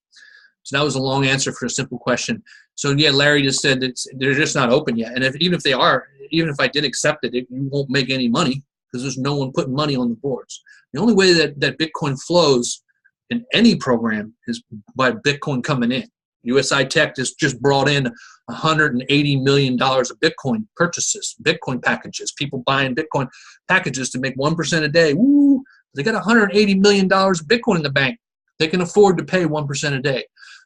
So that was a long answer for a simple question. So yeah, Larry just said that they're just not open yet. And even if they are, even if I did accept it, you won't make any money because there's no one putting money on the boards. The only way that Bitcoin flows in any program is by Bitcoin coming in. USI Tech just brought in $180 million of Bitcoin purchases, Bitcoin packages, people buying Bitcoin packages to make 1% a day. Woo! They got $180 million of Bitcoin in the bank. They can afford to pay 1% a day.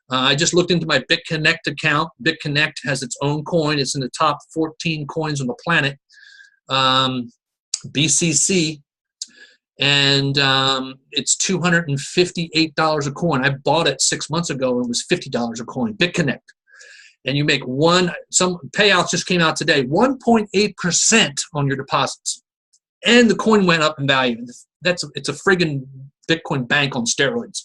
I just looked into my BitConnect account. BitConnect has its own coin. It's in the top 14 coins on the planet, BCC. And it's $258 a coin. I bought it 6 months ago and it was $50 a coin. BitConnect, and you make some payouts just came out today, 1.8% on your deposits, and the coin went up in value. It's a friggin' Bitcoin bank on steroids.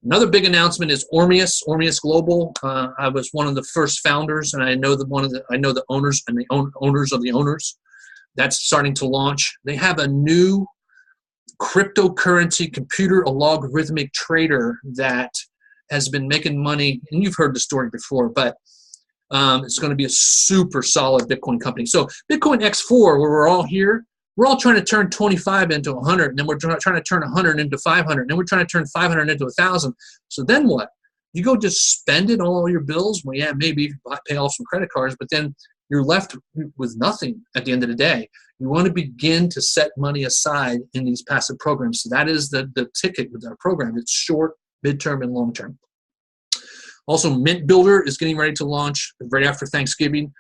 Another big announcement is Ormeus Global. I was one of the first founders, and I know the owners and the owners of the owners. That's starting to launch. They have a new cryptocurrency computer logarithmic trader that has been making money, and you've heard the story before, but it's going to be a super solid Bitcoin company. So Bitcoin X4, where we're all here, we're all trying to turn 25 into 100, and then we're trying to turn 100 into 500, and then we're trying to turn 500 into 1,000. So then what? You go just spend it on all your bills? Well, yeah, maybe pay off some credit cards, but then you're left with nothing at the end of the day. You want to begin to set money aside in these passive programs. So that is the ticket with our program. It's short, midterm, and long term. Also, Mint Builder is getting ready to launch right after Thanksgiving.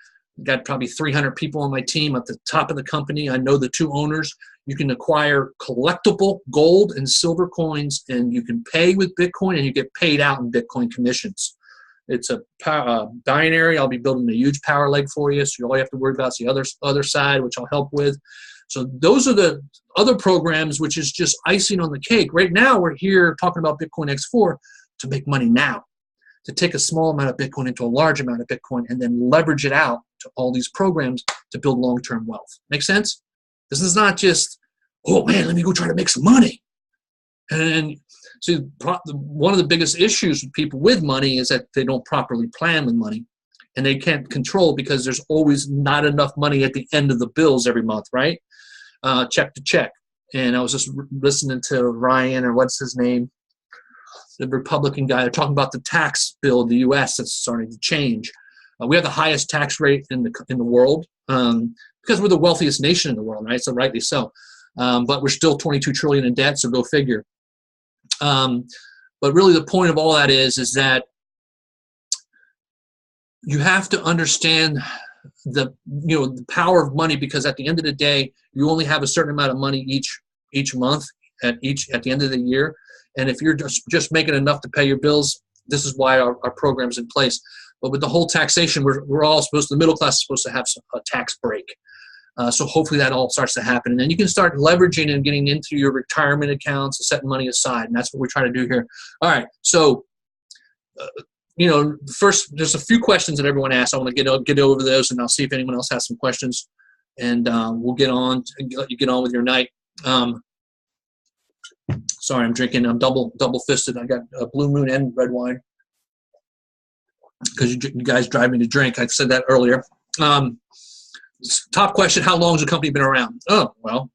got probably 300 people on my team at the top of the company. I know the two owners. You can acquire collectible gold and silver coins, and you can pay with Bitcoin, and you get paid out in Bitcoin commissions. It's a binary. I'll be building a huge power leg for you, so all you have to worry about is the other side, which I'll help with. So those are the other programs, which is just icing on the cake. Right now, we're here talking about Bitcoin X4 to make money now, to take a small amount of Bitcoin into a large amount of Bitcoin and then leverage it out to all these programs to build long-term wealth. Make sense? This is not just, oh man, let me go try to make some money. And see, one of the biggest issues with people with money is that they don't properly plan with money, and they can't control because there's always not enough money at the end of the bills every month, right? Check to check. And I was just listening to Ryan, or what's his name, the Republican guy. They're talking about the tax bill in the U.S. that's starting to change. We have the highest tax rate in the world because we're the wealthiest nation in the world, right? So rightly so. But we're still 22 trillion in debt, so go figure. But really the point of all that is that you have to understand the power of money, because at the end of the day, you only have a certain amount of money each month at the end of the year. And if you're just making enough to pay your bills, this is why our program's in place. But with the whole taxation, we're all supposed to, the middle class is supposed to have a tax break. So hopefully that all starts to happen. And then you can start leveraging and getting into your retirement accounts and setting money aside. And that's what we're trying to do here. All right. So, first, there's a few questions that everyone asks. I want to get over those, and I'll see if anyone else has some questions. And we'll let you get on with your night. Sorry, I'm drinking. I'm double fisted. I got a Blue Moon and red wine because you guys drive me to drink. I said that earlier. Top question: how long has the company been around? Oh, well,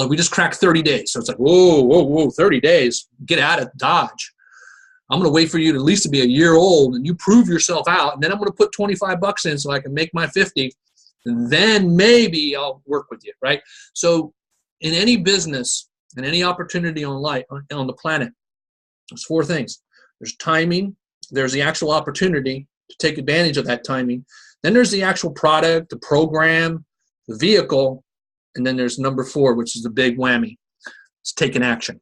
we just cracked 30 days. So it's like, whoa, 30 days. Get out of Dodge. I'm going to wait for you to at least to be a year old, and you prove yourself out, and then I'm going to put $25 in so I can make my 50, and then maybe I'll work with you, right? So in any business and any opportunity on the planet, there's four things. There's timing. There's the actual opportunity to take advantage of that timing. Then there's the actual product, the program, the vehicle, and then there's number 4, which is the big whammy. It's taking action.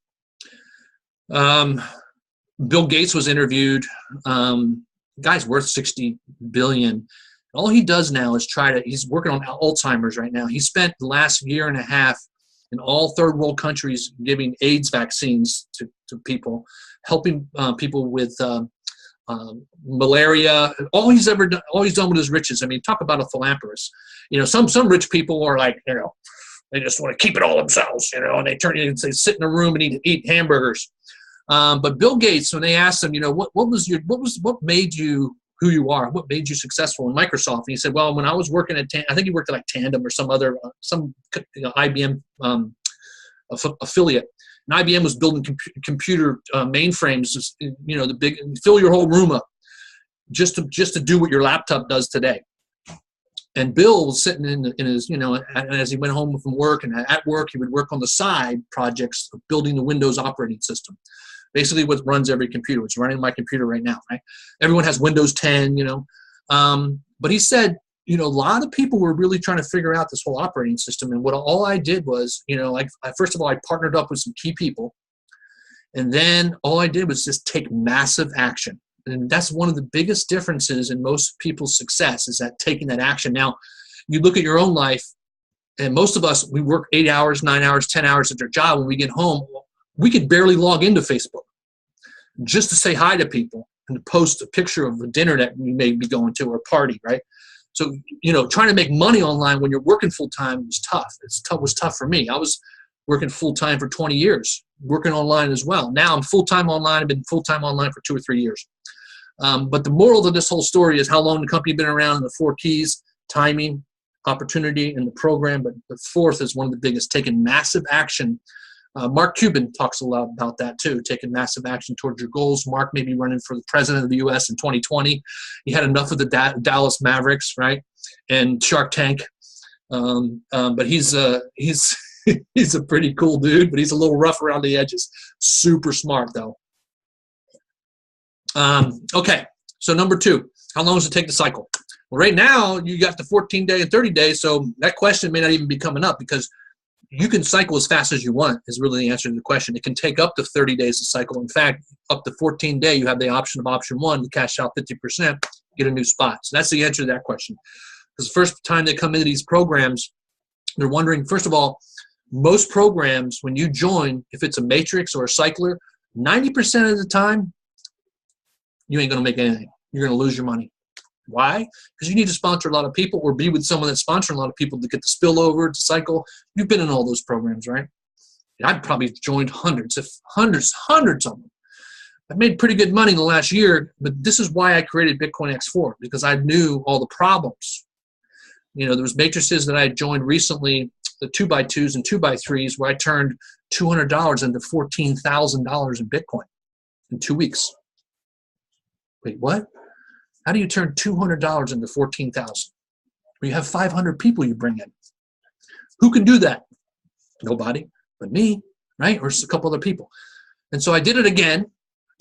Bill Gates was interviewed. Guy's worth $60 billion. All he does now is he's working on Alzheimer's right now. He spent the last year and a half in all third world countries giving AIDS vaccines to people, helping people with malaria. All he's done with his riches. I mean, talk about a philanthropist. Some rich people are like, they just want to keep it all themselves, and they sit in a room and eat hamburgers. But Bill Gates, when they asked him, what made you who you are? What made you successful in Microsoft? And he said, well, when I was working at, I think he worked at like Tandem or some other, IBM affiliate. And IBM was building computer mainframes, the big, fill your whole room up just to do what your laptop does today. And Bill was sitting in his, as he went home from work, and at work, he would work on the side projects of building the Windows operating system. Basically what runs every computer. It's running my computer right now, right? Everyone has Windows 10, But he said, a lot of people were really trying to figure out this whole operating system. And all I did was, first of all, I partnered up with some key people. And then all I did was just take massive action. And that's one of the biggest differences in most people's success, is that taking that action. Now, you look at your own life, and most of us, we work 8 hours, 9 hours, 10 hours at their job. When we get home, we could barely log into Facebook just to say hi to people and to post a picture of a dinner that we may be going to, or a party, right? So, trying to make money online when you're working full-time was tough. It was tough for me. I was working full-time for 20 years, working online as well. Now I'm full-time online. I've been full-time online for 2 or 3 years. But the moral of this whole story is how long the company has been around, and the 4 keys: timing, opportunity, and the program. But the 4th is one of the biggest: taking massive action. Mark Cuban talks a lot about that too, taking massive action towards your goals. Mark may be running for the president of the U.S. in 2020. He had enough of the Dallas Mavericks, right, and Shark Tank. But he's he's a pretty cool dude, but he's a little rough around the edges. Super smart though. Okay, so number 2, how long does it take to cycle? Well, right now you got the 14-day and 30-day, so that question may not even be coming up because you can cycle as fast as you want is really the answer to the question. It can take up to 30 days to cycle. In fact, up to 14-day, you have the option of option 1 to cash out 50%, get a new spot. So that's the answer to that question. Because the first time they come into these programs, they're wondering, first of all, most programs, when you join, if it's a matrix or a cycler, 90% of the time, you ain't going to make anything. You're going to lose your money. Why? Because you need to sponsor a lot of people or be with someone that's sponsoring a lot of people to get the spillover, to cycle. You've been in all those programs, right? I've probably joined hundreds of them. I've made pretty good money in the last year, but this is why I created Bitcoin X4, because I knew all the problems. There was matrices that I joined recently, the 2x2s and 2x3s, where I turned $200 into $14,000 in Bitcoin in 2 weeks. Wait, what? How do you turn $200 into $14,000? Well, you have 500 people you bring in. Who can do that? Nobody but me, right? Or a couple other people. And so I did it again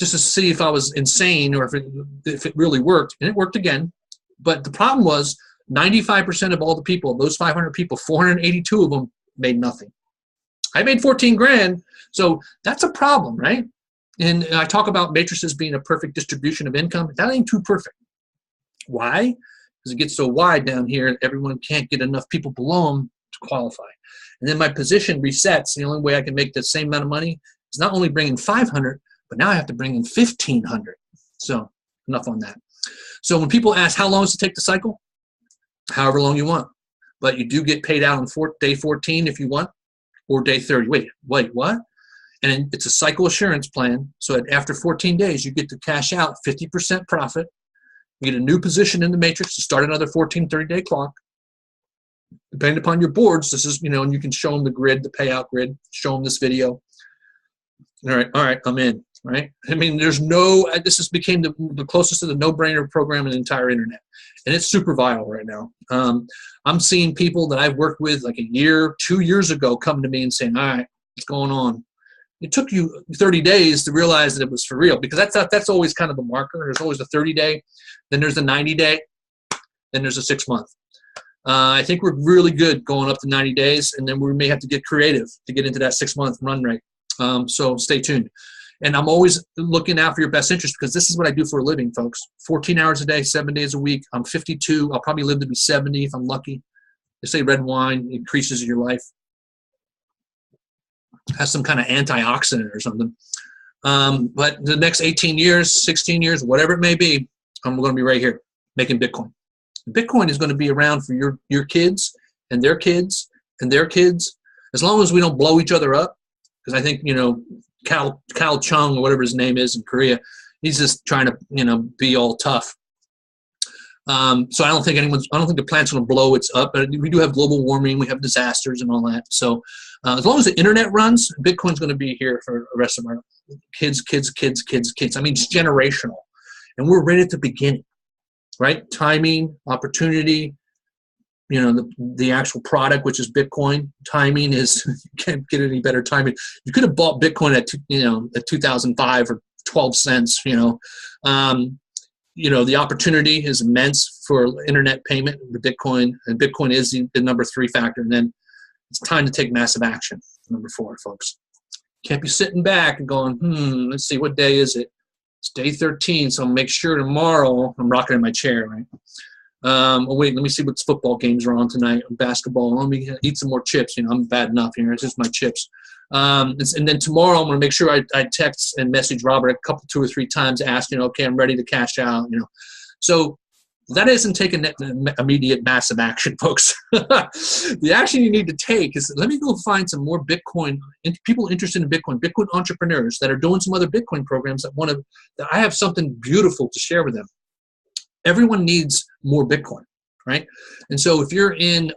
just to see if I was insane or if it really worked. And it worked again. But the problem was 95% of all the people, those 500 people, 482 of them made nothing. I made 14 grand. So that's a problem, right? And I talk about matrices being a perfect distribution of income. That ain't too perfect. Why? Because it gets so wide down here, everyone can't get enough people below them to qualify. And then my position resets. The only way I can make the same amount of money is not only bringing 500, but now I have to bring in 1,500. So enough on that. So when people ask how long does it take to cycle, however long you want, but you do get paid out on day 14 if you want, or day 30. Wait, what? And it's a cycle assurance plan. So after 14 days, you get to cash out 50% profit. You get a new position in the matrix to start another 14, 30-day clock. Depending upon your boards, this is, and you can show them the grid, the payout grid, show them this video. All right, I'm in, right? I mean, this has became the closest to the no-brainer program in the entire internet. And it's super viral right now. I'm seeing people that I've worked with like 2 years ago come to me and saying, all right, what's going on? It took you 30 days to realize that it was for real, because that's always kind of the marker. There's always a 30-day, then there's a 90-day, then there's a 6-month. I think we're really good going up to 90 days, and then we may have to get creative to get into that 6-month run rate. So stay tuned. And I'm always looking out for your best interest, because this is what I do for a living, folks. 14 hours a day, 7 days a week. I'm 52. I'll probably live to be 70 if I'm lucky. They say red wine increases your life. Has some kind of antioxidant or something. But the next 18 years, 16 years, whatever it may be, I'm going to be right here making Bitcoin. Bitcoin is going to be around for your kids and their kids and their kids, as long as we don't blow each other up. Because I think, Cal Chung or whatever his name is in Korea, he's just trying to, be all tough. So I don't think the planet's going to blow its up. But we do have global warming, we have disasters and all that. So as long as the internet runs, Bitcoin's going to be here for the rest of our kids. I mean, it's generational, and we're right at the beginning, right? Timing, opportunity. The actual product, which is Bitcoin. Timing is, you can't get any better timing. You could have bought Bitcoin at 2005 or 12 cents. The opportunity is immense for internet payment with Bitcoin, and Bitcoin is the number 3 factor. And then it's time to take massive action. Number 4, folks. Can't be sitting back and going, let's see, what day is it? It's day 13, so I'll make sure tomorrow, I'm rocking in my chair, right? Wait, let me see what football games are on tonight. Basketball. Let me eat some more chips. I'm bad enough here. It's just my chips. And then tomorrow I'm going to make sure I text and message Robert 2 or 3 times asking, okay, I'm ready to cash out. So that isn't taking immediate massive action, folks. The action you need to take is, let me go find some more Bitcoin, people interested in Bitcoin entrepreneurs that are doing some other Bitcoin programs that I have something beautiful to share with them. Everyone needs more Bitcoin, right? And so if you're in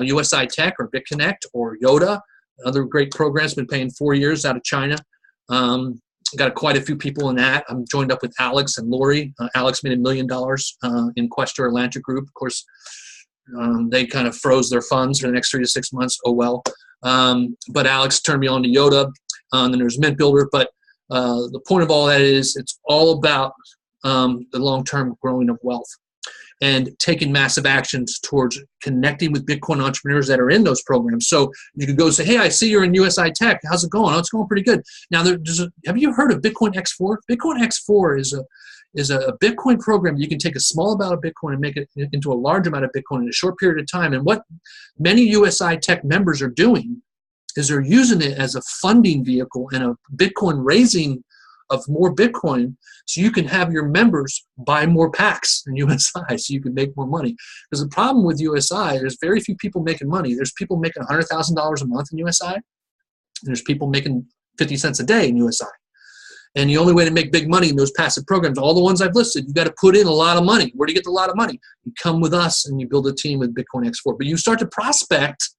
USI Tech or BitConnect or Yoda, other great programs, been paying 4 years out of China. Got quite a few people in that. I'm joined up with Alex and Lori. Alex made $1 million in Questor Atlantic Group. Of course, they kind of froze their funds for the next 3 to 6 months. Oh, well. But Alex turned me on to Yoda. Then there's Mint Builder. But the point of all that is it's all about the long-term growing of wealth. and taking massive actions towards connecting with Bitcoin entrepreneurs that are in those programs. So you could go say, hey, I see you're in USI Tech. How's it going? Oh, it's going pretty good. Now, have you heard of Bitcoin X4? Bitcoin X4 is a Bitcoin program. You can take a small amount of Bitcoin and make it into a large amount of Bitcoin in a short period of time. And what many USI Tech members are doing is they're using it as a funding vehicle and a Bitcoin raising of more Bitcoin, so you can have your members buy more packs in USI so you can make more money. Because the problem with USI, there's very few people making money. There's people making $100,000 a month in USI, and there's people making 50 cents a day in USI. And the only way to make big money in those passive programs, all the ones I've listed, you got to put in a lot of money. Where do you get a lot of money? You come with us and you build a team with Bitcoin X4. But you start to prospect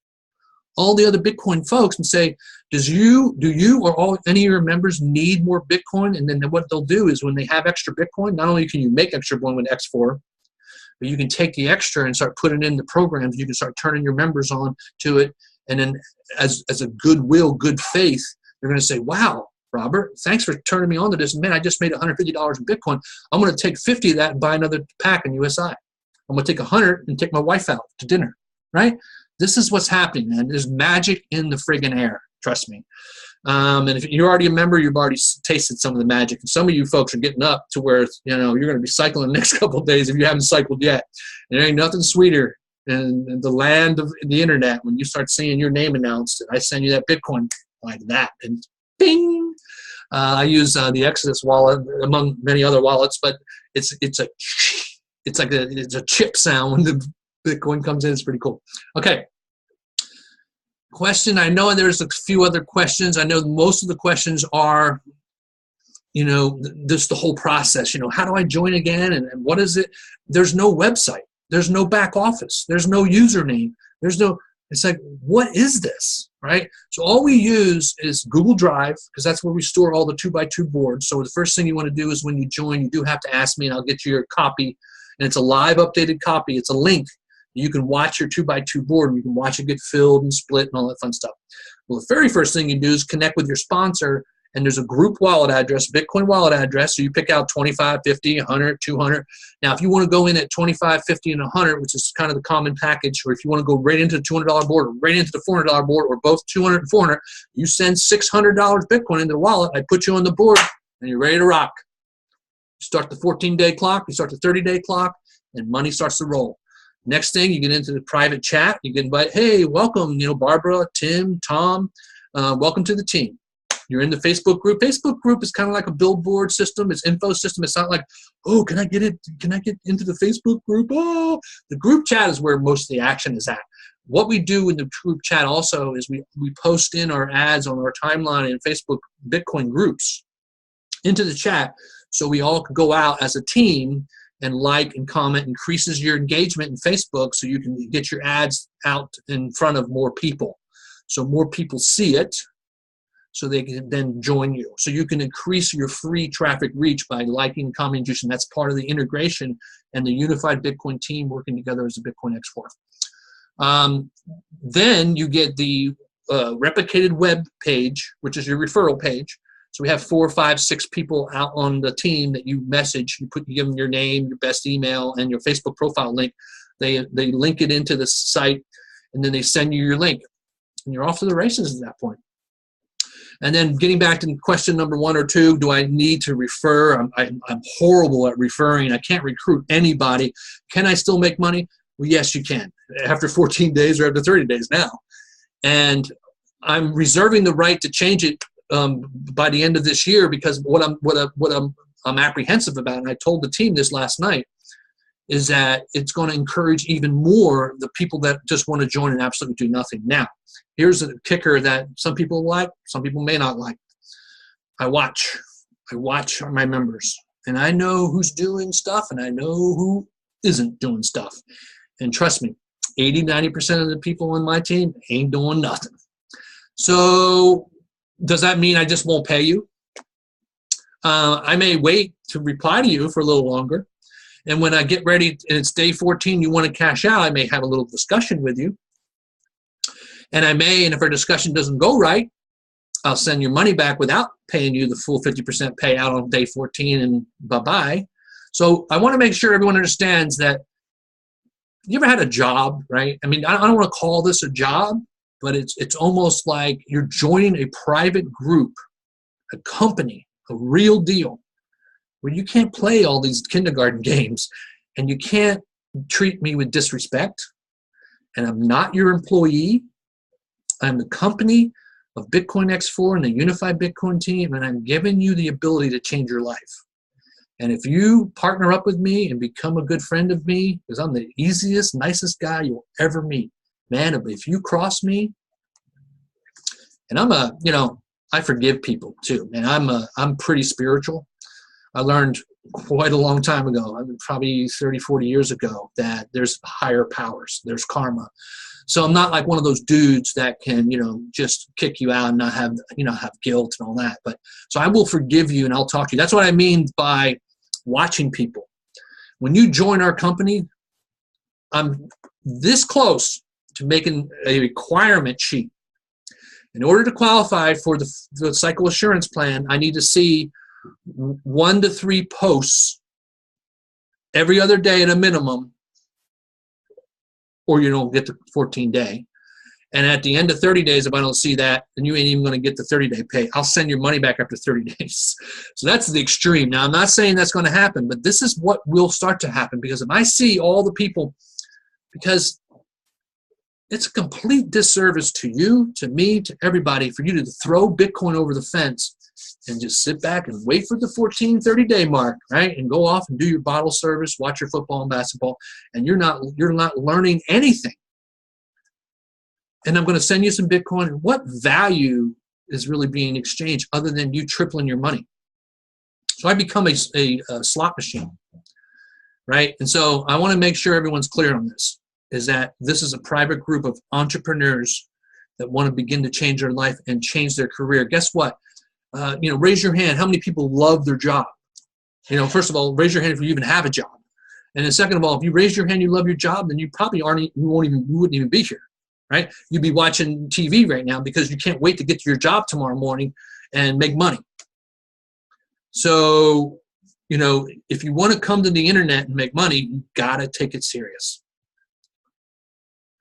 all the other Bitcoin folks and say, do you or any of your members need more Bitcoin? And then what they'll do is when they have extra Bitcoin, not only can you make extra Bitcoin with X4, but you can take the extra and start putting in the programs. You can start turning your members on to it. And then as a goodwill, good faith, they're going to say, wow, Robert, thanks for turning me on to this. Man, I just made $150 in Bitcoin. I'm going to take 50 of that and buy another pack in USI. I'm going to take 100 and take my wife out to dinner, right? This is what's happening, man. There's magic in the friggin' air. Trust me. And if you're already a member, you've already tasted some of the magic. And some of you folks are getting up to where, you're going to be cycling the next couple of days if you haven't cycled yet. And there ain't nothing sweeter in the land of the internet when you start seeing your name announced. And I send you that Bitcoin like that, and bing. I use the Exodus wallet among many other wallets, but it's a chip sound when the Bitcoin comes in. It's pretty cool. Okay. Question. I know there's a few other questions. I know most of the questions are, this the whole process. How do I join again? And what is it? There's no website. There's no back office. There's no username. It's like, what is this? Right? So all we use is Google Drive, because that's where we store all the 2x2 boards. So the first thing you want to do is when you join, you do have to ask me and I'll get you your copy. And it's a live updated copy. It's a link. You can watch your 2x2 board and you can watch it get filled and split and all that fun stuff. Well, the very first thing you do is connect with your sponsor, and there's a group wallet address, Bitcoin wallet address. So you pick out 25, 50, 100, 200. Now, if you want to go in at 25, 50, and 100, which is kind of the common package, or if you want to go right into the $200 board or right into the $400 board or both 200 and 400, you send $600 Bitcoin into the wallet. I put you on the board and you're ready to rock. You start the 14-day clock, you start the 30-day clock, and money starts to roll. Next thing, you get into the private chat. You can invite, hey, welcome, Barbara, Tim, Tom, welcome to the team. You're in the Facebook group. Facebook group is kind of like a billboard system. It's info system. It's not like, oh, can I get it? Can I get into the Facebook group? Oh, the group chat is where most of the action is at. What we do in the group chat also is we post in our ads on our timeline in Facebook Bitcoin groups into the chat, so we all can go out as a team and like and comment. Increases your engagement in Facebook, so you can get your ads out in front of more people. So more people see it, so they can then join you. So you can increase your free traffic reach by liking, commenting. That's part of the integration and the unified Bitcoin team working together as a Bitcoin X4. Then you get the replicated web page, which is your referral page. So we have 4, 5, 6 people out on the team that you message. You give them your name, your best email, and your Facebook profile link. They link it into the site, and then they send you your link, and you're off to the races at that point. And then getting back to question number 1 or 2, do I need to refer? I'm horrible at referring. I can't recruit anybody. Can I still make money? Well, yes, you can. After 14 days or after 30 days now. And I'm reserving the right to change it by the end of this year, because what I'm apprehensive about, and I told the team this last night, is that it's going to encourage even more the people that just want to join and absolutely do nothing. Now, here's a kicker that some people like, some people may not like. I watch my members, and I know who's doing stuff, and I know who isn't doing stuff. And trust me, 80-90% of the people on my team ain't doing nothing. So does that mean I just won't pay you? I may wait to reply to you for a little longer. And when I get ready and it's day 14, you want to cash out, I may have a little discussion with you. And if our discussion doesn't go right, I'll send your money back without paying you the full 50% payout on day 14 and bye-bye. So I want to make sure everyone understands that you ever had a job, right? I mean, I don't want to call this a job, but it's almost like you're joining a private group, a company, a real deal, where you can't play all these kindergarten games and you can't treat me with disrespect. And I'm not your employee. I'm the company of Bitcoin X4 and the Unified Bitcoin team, and I'm giving you the ability to change your life. And if you partner up with me and become a good friend of me, because I'm the easiest, nicest guy you'll ever meet, man, if you cross me, and I forgive people too, and I'm pretty spiritual. I learned quite a long time ago, probably 30, 40 years ago, that there's higher powers, there's karma. So I'm not like one of those dudes that can, just kick you out and not have, have guilt and all that. But so I will forgive you and I'll talk to you. That's what I mean by watching people. When you join our company, I'm this close to making a requirement sheet. In order to qualify for the cycle assurance plan, I need to see 1 to 3 posts every other day at a minimum, or you don't get the 14-day. And at the end of 30 days, if I don't see that, then you ain't even going to get the 30-day pay. I'll send your money back after 30 days. So that's the extreme. Now, I'm not saying that's going to happen, but this is what will start to happen, because if I see all the people, because it's a complete disservice to you, to me, to everybody, for you to throw Bitcoin over the fence and just sit back and wait for the 30-day mark, right? And go off and do your bottle service, watch your football and basketball, and you're not learning anything. And I'm going to send you some Bitcoin. And what value is really being exchanged other than you tripling your money? So I become a slot machine, right? And so I want to make sure everyone's clear on this, is that this is a private group of entrepreneurs that want to begin to change their life and change their career. Guess what? Raise your hand. How many people love their job? First of all, raise your hand if you even have a job. And then second of all, if you raise your hand, you love your job, then you probably wouldn't even be here, right? You'd be watching TV right now because you can't wait to get to your job tomorrow morning and make money. So, if you want to come to the internet and make money, you got to take it serious.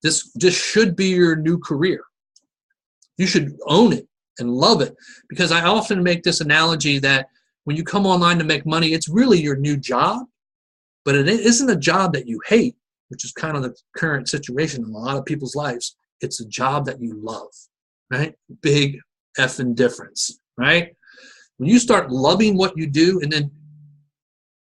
This should be your new career. You should own it and love it, because I often make this analogy that when you come online to make money, it's really your new job, but it isn't a job that you hate, which is kind of the current situation in a lot of people's lives. It's a job that you love, right? Big effing difference, right? When you start loving what you do, and then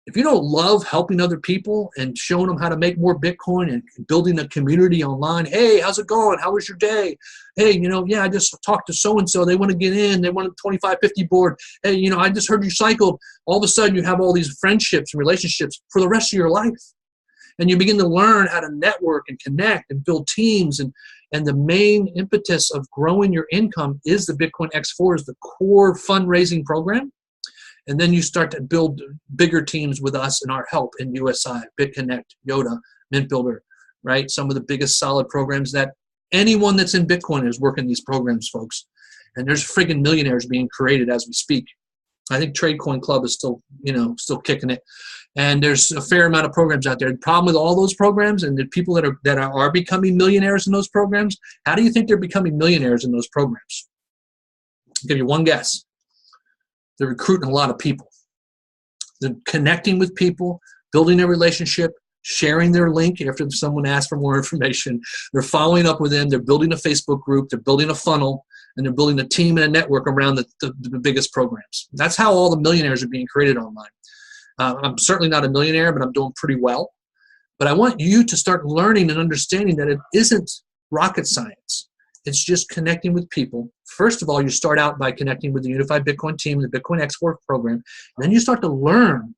if you don't love helping other people and showing them how to make more Bitcoin and building a community online, hey, how's it going? How was your day? Hey, I just talked to so-and-so. They want to get in. They want a 2550 board. Hey, I just heard you cycled. All of a sudden, you have all these friendships and relationships for the rest of your life. And you begin to learn how to network and connect and build teams. And the main impetus of growing your income is the Bitcoin X4, is the core fundraising program. And then you start to build bigger teams with us and our help in USI, BitConnect, Yoda, Mint Builder, right? Some of the biggest solid programs that anyone that's in Bitcoin is working these programs, folks. And there's friggin' millionaires being created as we speak. I think TradeCoin Club is still kicking it. And there's a fair amount of programs out there. The problem with all those programs and the people that are becoming millionaires in those programs, how do you think they're becoming millionaires in those programs? I'll give you one guess. They're recruiting a lot of people. They're connecting with people, building a relationship, sharing their link after someone asks for more information. They're following up with them. They're building a Facebook group. They're building a funnel. And they're building a team and a network around the biggest programs. That's how all the millionaires are being created online. I'm certainly not a millionaire, but I'm doing pretty well. But I want you to start learning and understanding that it isn't rocket science. It's just connecting with people. First of all, you start out by connecting with the Unified Bitcoin team, the Bitcoin X4 program. And then you start to learn.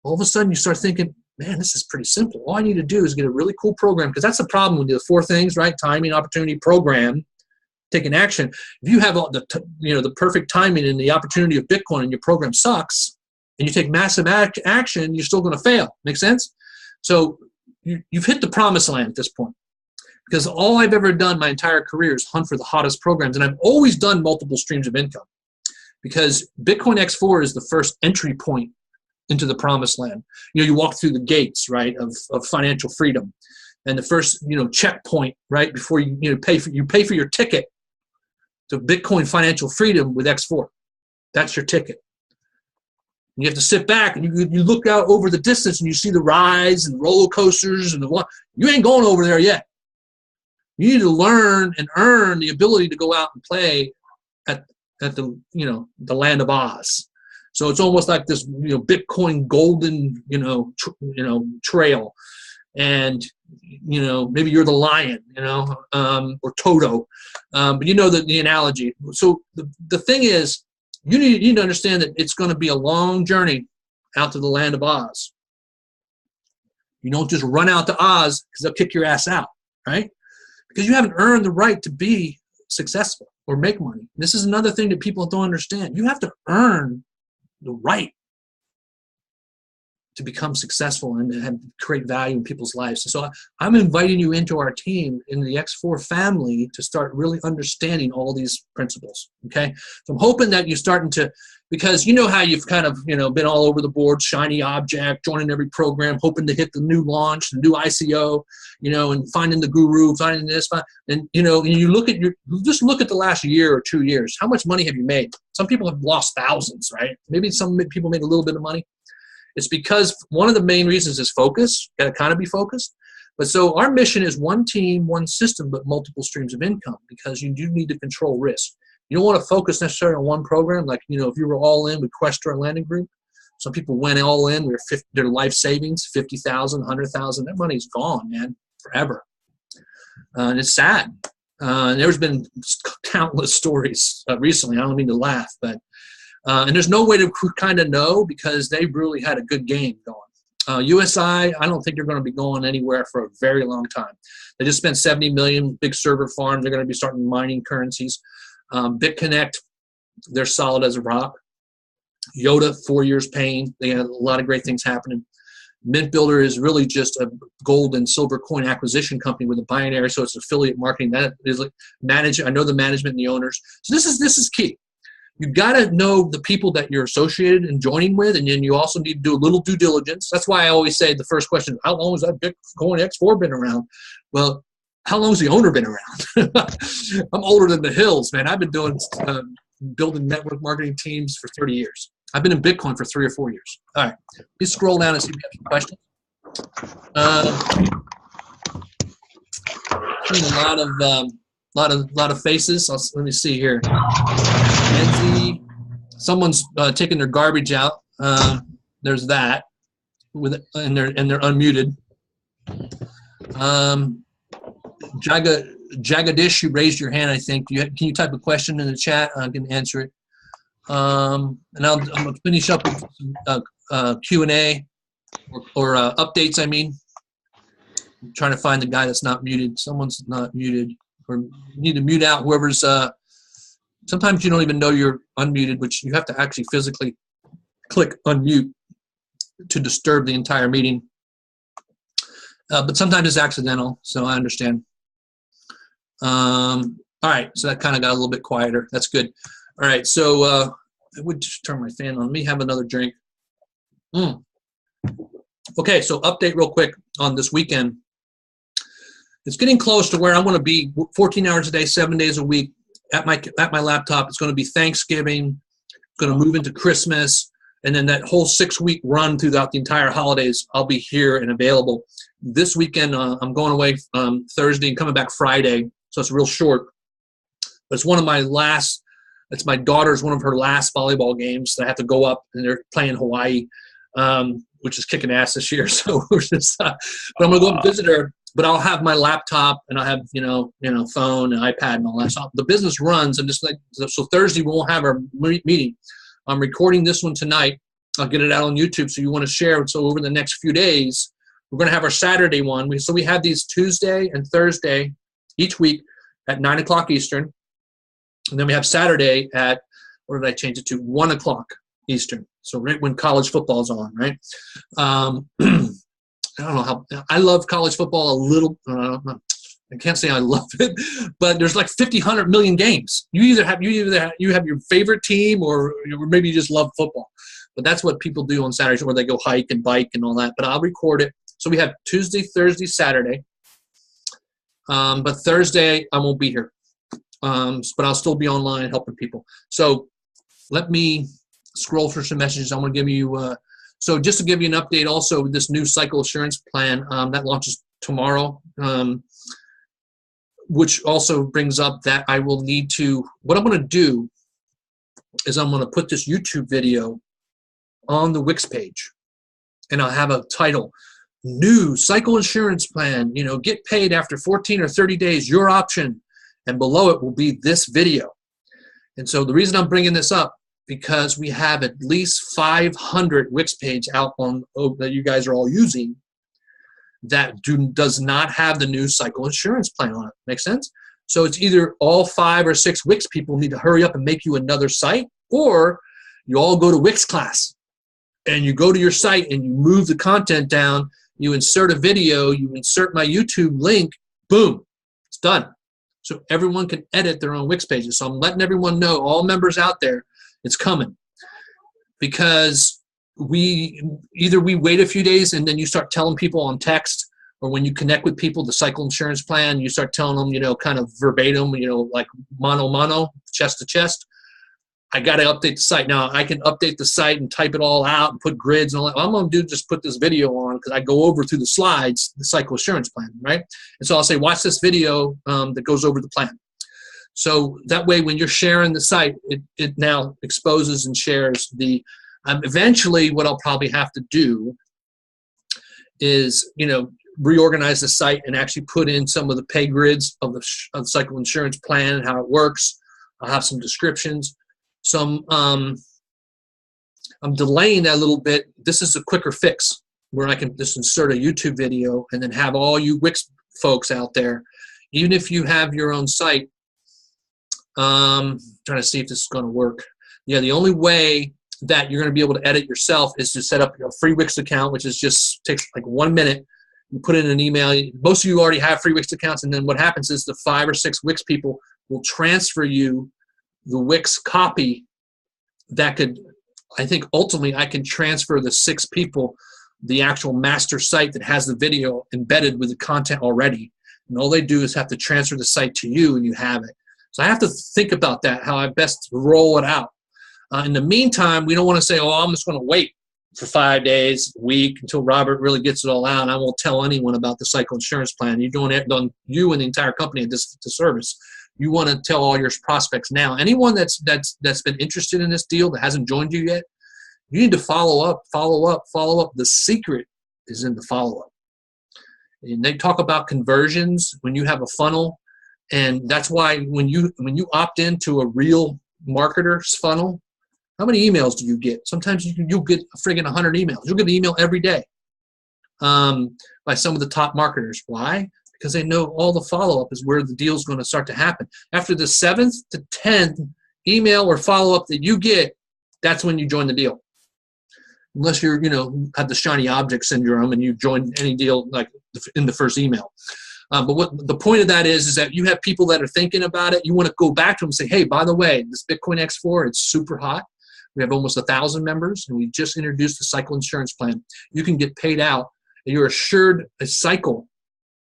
All of a sudden, you start thinking, man, this is pretty simple. All I need to do is get a really cool program, because that's the problem with the 4 things, right? Timing, opportunity, program, taking action. If you have all the perfect timing and the opportunity of Bitcoin and your program sucks, and you take massive action, you're still going to fail. Make sense? So you've hit the promised land at this point. Because all I've ever done my entire career is hunt for the hottest programs. And I've always done multiple streams of income. Because Bitcoin X4 is the first entry point into the promised land. You walk through the gates, right, of financial freedom. and the first, checkpoint right before you pay for your ticket to Bitcoin financial freedom with X4. That's your ticket. You have to sit back and you look out over the distance and you see the rides and roller coasters and you ain't going over there yet. You need to learn and earn the ability to go out and play at the land of Oz. So it's almost like this Bitcoin golden trail, and maybe you're the lion, or Toto, but the analogy. So the thing is, you need to understand that it's going to be a long journey out to the land of Oz. You don't just run out to Oz because they'll kick your ass out, right? Because you haven't earned the right to be successful or make money. This is another thing that people don't understand. You have to earn the right to become successful and create value in people's lives. So I'm inviting you into our team in the X4 family to start really understanding all these principles, okay? So I'm hoping that you're starting to, because you know how you've kind of, been all over the board, shiny object, joining every program, hoping to hit the new launch, the new ICO, and finding the guru, finding this, and, you just look at the last year or 2 years. How much money have you made? Some people have lost thousands, right? Maybe some people made a little bit of money. It's because one of the main reasons is focus. Got to kind of be focused. But so our mission is one team, one system, but multiple streams of income, because you do need to control risk. You don't want to focus necessarily on one program. Like, if you were all in with Questor and Landing Group, some people went all in. Their life savings, 50,000, 100,000. That money's gone, man, forever. And it's sad. There's been countless stories recently. I don't mean to laugh, but and there's no way to kind of know, because they really had a good game going. USI, I don't think they're going to be going anywhere for a very long time. They just spent $70 million, big server farm. They're going to be starting mining currencies. BitConnect, they're solid as a rock. Yoda, 4 years paying. They have a lot of great things happening. Mint Builder is really just a gold and silver coin acquisition company with a binary, so it's affiliate marketing. That is like I know the management and the owners. So this is key. You've got to know the people that you're associated and joining with, and then you also need to do a little due diligence. That's why I always say the first question, how long has that Bitcoin X4 been around? Well, how long has the owner been around? I'm older than the hills, man. I've been doing building network marketing teams for 30 years. I've been in Bitcoin for 3 or 4 years. All right, please scroll down and see if you have some questions. A lot of faces. Let me see here. Nancy, someone's taking their garbage out. There's that, and they're unmuted. Jagadish, you raised your hand. I think. Can you type a question in the chat? I can answer it. And I'm gonna finish up with some Q&A or updates. I mean, I'm trying to find the guy that's not muted. Someone's not muted. Or you need to mute out whoever's, sometimes you don't even know you're unmuted, which you have to actually physically click unmute to disturb the entire meeting. But sometimes it's accidental, so I understand. All right, so that kind of got a little bit quieter. That's good. All right, so I would just turn my fan on. Let me have another drink. Okay, so update real quick on this weekend. It's getting close to where I'm going to be 14 hours a day, 7 days a week at my laptop. It's going to be Thanksgiving. It's going to move into Christmas. And then that whole 6-week run throughout the entire holidays, I'll be here and available. This weekend, I'm going away Thursday and coming back Friday. So it's real short. But it's one of my last, it's my daughter's, one of her last volleyball games that I have to go up, and they're playing Hawaii, which is kicking ass this year. So we're just, but I'm going to go and visit her. But I'll have my laptop, and I'll have, phone and iPad and all that. So the business runs, and just like, so Thursday we won't have our meeting. I'm recording this one tonight. I'll get it out on YouTube, so you want to share. So over the next few days, we're going to have our Saturday one. So we have these Tuesday and Thursday each week at 9 o'clock Eastern. And then we have Saturday at, what did I change it to? 1 o'clock Eastern. So right when college football is on, right? I don't know how, I love college football a little. I can't say I love it, but there's like 50, 100 million games. You have your favorite team, or maybe you just love football. But that's what people do on Saturdays, where they go hike and bike and all that. But I'll record it. So we have Tuesday, Thursday, Saturday. But Thursday, I won't be here. But I'll still be online helping people. So let me scroll through some messages. I want to give you, so just to give you an update also with this new cycle assurance plan that launches tomorrow, which also brings up that I will need to, what I'm going to do is I'm going to put this YouTube video on the Wix page, and I'll have a title, New Cycle Insurance Plan, you know, get paid after 14 or 30 days, your option, and below it will be this video. And so the reason I'm bringing this up, because we have at least 500 Wix page out on that you guys are all using that does not have the new cycle insurance plan on it. Make sense? So it's either all 5 or 6 Wix people need to hurry up and make you another site, or you all go to Wix class and you go to your site and you move the content down, you insert a video, you insert my YouTube link, boom, it's done. So everyone can edit their own Wix pages. So I'm letting everyone know, all members out there, it's coming. Because either we wait a few days and then you start telling people on text, or when you connect with people, the cycle insurance plan, you start telling them, you know, kind of verbatim, you know, like mano, chest to chest. I got to update the site. Now, I can update the site and type it all out and put grids and all that. All I'm going to do is just put this video on, because I go over through the slides, the cycle assurance plan, right? And so I'll say, watch this video that goes over the plan. So that way, when you're sharing the site, it now exposes and shares the, eventually what I'll probably have to do is, you know, reorganize the site and actually put in some of the pay grids of the cycle insurance plan and how it works. I'll have some descriptions. So I'm delaying that a little bit. This is a quicker fix where I can just insert a YouTube video and then have all you Wix folks out there, even if you have your own site. Trying to see if this is going to work. Yeah, the only way that you're going to be able to edit yourself is to set up a free Wix account, which is just takes like 1 minute. You put in an email. Most of you already have free Wix accounts, and then what happens is the 5 or 6 Wix people will transfer you the Wix copy that could, I think ultimately I can transfer the 6 people the actual master site that has the video embedded with the content already. And all they do is have to transfer the site to you and you have it. So I have to think about that, how I best roll it out. In the meantime, we don't want to say, oh, I'm just going to wait for 5 days, a week, until Robert really gets it all out. And I won't tell anyone about the cycle insurance plan. You're doing it, done you and the entire company a disservice. You want to tell all your prospects now. Anyone that's been interested in this deal that hasn't joined you yet, you need to follow up. The secret is in the follow-up. And they talk about conversions when you have a funnel, and that's why when you opt into a real marketer's funnel, how many emails do you get? Sometimes you'll get a friggin' 100 emails. You'll get an email every day by some of the top marketers. Why? Because they know all the follow-up is where the deal's going to start to happen. After the 7th to 10th email or follow-up that you get, that's when you join the deal. Unless you're, you know, have the shiny object syndrome and you join any deal like in the first email. But what the point of that is that you have people that are thinking about it. You want to go back to them and say, hey, by the way, this Bitcoin X4, it's super hot. We have almost 1,000 members, and we just introduced the cycle insurance plan. You can get paid out, and you're assured a cycle.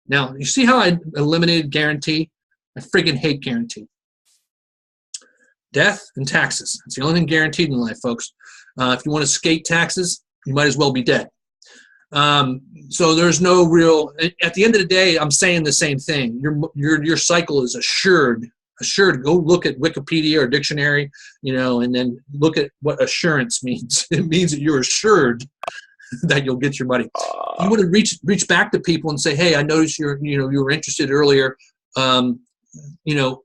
Now, you see how I eliminated guarantee? I friggin' hate guarantee. Death and taxes. It's the only thing guaranteed in life, folks. If you want to skate taxes, you might as well be dead. So there's no real, at the end of the day, I'm saying the same thing. Your cycle is assured. Assured, go look at Wikipedia or dictionary, you know, and then look at what assurance means. It means that you're assured that you'll get your money. You want to reach back to people and say, hey, I noticed you were interested earlier. You know,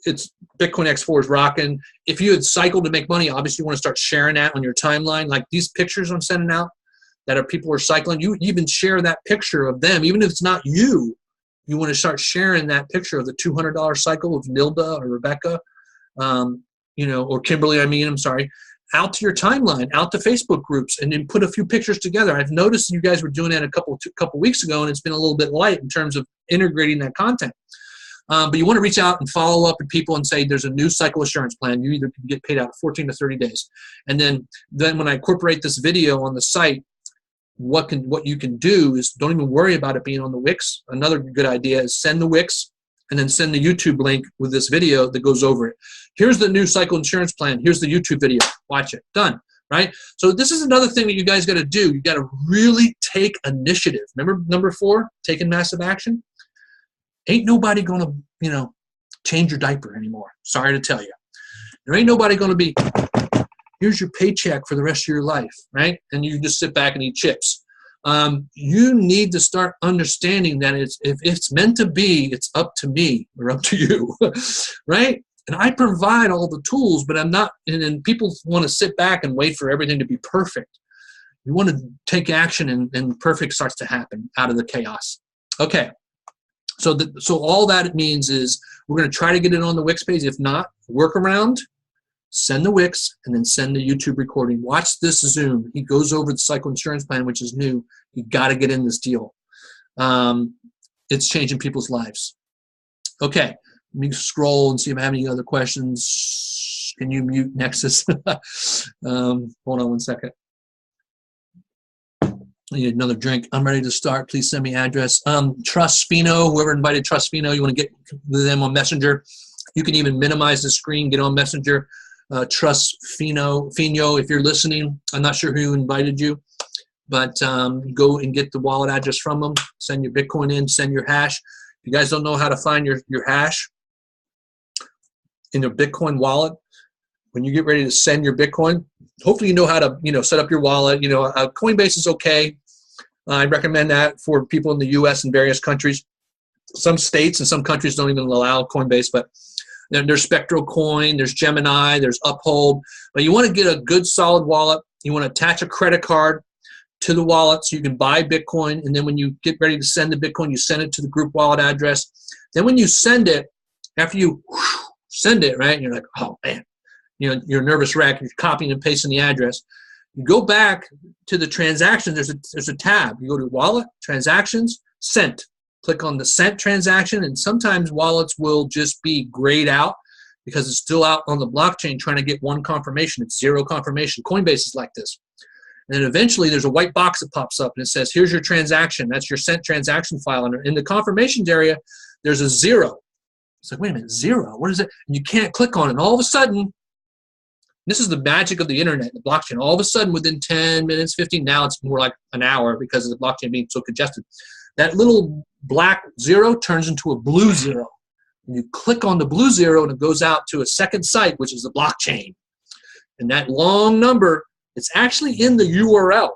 it's Bitcoin X4 is rocking. If you had cycled to make money, obviously you want to start sharing that on your timeline. Like these pictures I'm sending out that are people are cycling, you even share that picture of them, even if it's not you. You want to start sharing that picture of the $200 cycle of Nilda or Rebecca, you know, or Kimberly, out to your timeline, out to Facebook groups, and then put a few pictures together. I've noticed you guys were doing that a couple weeks ago, and it's been a little bit light in terms of integrating that content. But you want to reach out and follow up with people and say there's a new cycle assurance plan. You either can get paid out 14 to 30 days. And then when I incorporate this video on the site, what you can do is don't even worry about it being on the Wix. Another good idea is send the Wix and then send the YouTube link with this video that goes over it. Here's the new cycle insurance plan. Here's the YouTube video. Watch it. Done. Right? So this is another thing that you guys got to do. You got to really take initiative. Remember number 4, taking massive action? Ain't nobody going to, change your diaper anymore. Sorry to tell you. There ain't nobody going to be, here's your paycheck for the rest of your life, right? And you just sit back and eat chips. You need to start understanding that if it's meant to be, it's up to me or up to you, right? And I provide all the tools, but I'm not, and people want to sit back and wait for everything to be perfect. You want to take action and perfect starts to happen out of the chaos. Okay. So all that it means is we're going to try to get it on the Wix page. If not, work around, send the Wix, and then send the YouTube recording. Watch this Zoom. He goes over the cycle insurance plan, which is new. You got to get in this deal. It's changing people's lives. Okay. Let me scroll and see if I have any other questions. Can you mute Nexus? Hold on one second. I need another drink. I'm ready to start. Please send me address. Trust Fino, whoever invited Trust Fino, you want to get with them on Messenger. You can even minimize the screen, get on Messenger. Trust Fino, if you're listening. I'm not sure who invited you, but go and get the wallet address from them. Send your Bitcoin in, send your hash. If you guys don't know how to find your hash in your Bitcoin wallet, when you get ready to send your Bitcoin, hopefully you know how to, set up your wallet. Coinbase is okay. I recommend that for people in the U.S. and various countries. Some states and some countries don't even allow Coinbase, but there's Spectral Coin, there's Gemini, there's Uphold. But you want to get a good, solid wallet. You want to attach a credit card to the wallet so you can buy Bitcoin. And then when you get ready to send the Bitcoin, you send it to the group wallet address. Then when you send it, after you send it, right, you're like, oh, man. You're a nervous wreck. You're copying and pasting the address. You go back to the transaction. There's a tab. You go to Wallet, Transactions, Sent. Click on the Sent transaction, and sometimes wallets will just be grayed out because it's still out on the blockchain trying to get one confirmation. It's 0 confirmation. Coinbase is like this. And then eventually there's a white box that pops up, and it says, here's your transaction. That's your Sent transaction file. And in the confirmations area, there's a 0. It's like, wait a minute, 0? What is it? And you can't click on it. And all of a sudden, this is the magic of the internet, the blockchain. All of a sudden, within 10 minutes, 15, now it's more like an hour because of the blockchain being so congested. That little black 0 turns into a blue 0. And you click on the blue 0, and it goes out to a second site, which is the blockchain. And that long number, it's actually in the URL.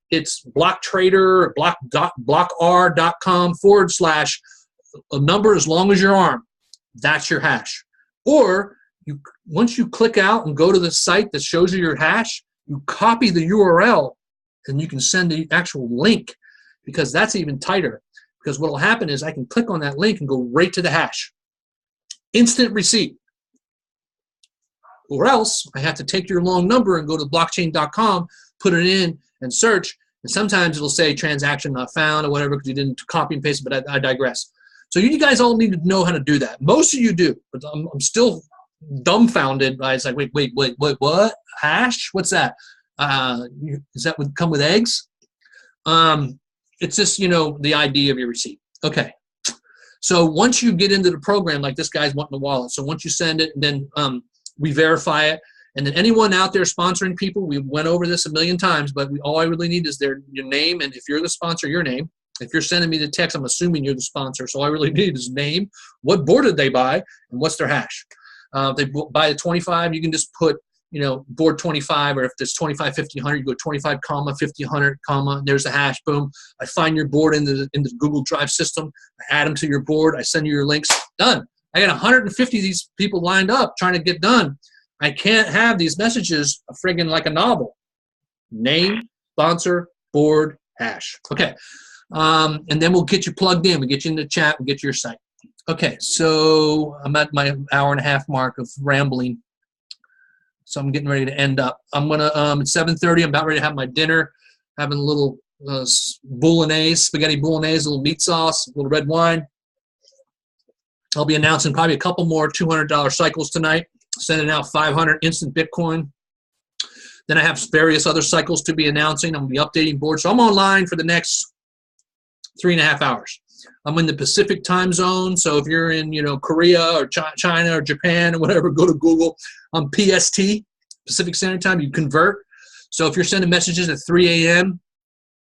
It's blocktrader, blockr.com / a number as long as your arm. That's your hash. Or once you click out and go to the site that shows you your hash, you copy the URL and you can send the actual link, because that's even tighter. Because what will happen is I can click on that link and go right to the hash. Instant receipt. Or else I have to take your long number and go to blockchain.com, put it in and search. And sometimes it'll say transaction not found or whatever because you didn't copy and paste it, but I digress. So you guys all need to know how to do that. Most of you do, but I'm still dumbfounded. It's like, wait, what? Hash? What's that? Does that would come with eggs? It's just, the ID of your receipt. Okay. So once you get into the program, like this guy's wanting the wallet. So once you send it, and then we verify it. And then anyone out there sponsoring people, we went over this a million times, but all I really need is your name. And if you're the sponsor, your name. If you're sending me the text, I'm assuming you're the sponsor. So all I really need is name, what board did they buy, and what's their hash. If they buy the 25, you can just put, board 25, or if there's 25, 50, 100, you go 25, 50, 100, and there's the hash, boom. I find your board in the Google Drive system. I add them to your board. I send you your links. Done. I got 150 of these people lined up trying to get done. I can't have these messages friggin' like a novel. Name, sponsor, board, hash. Okay. And then we'll get you plugged in. We'll get you in the chat. We'll get you your site. Okay, so I'm at my hour-and-a-half mark of rambling. So I'm getting ready to end up. I'm going to, at 7:30, I'm about ready to have my dinner, having a little spaghetti bolognese, a little meat sauce, a little red wine. I'll be announcing probably a couple more $200 cycles tonight, sending out 500 instant Bitcoin. Then I have various other cycles to be announcing. I'm going to be updating boards. So I'm online for the next 3.5 hours. I'm in the Pacific time zone. So if you're in, Korea or China or Japan or whatever, go to Google. I'm PST, Pacific Standard Time. You convert. So if you're sending messages at 3 a.m.,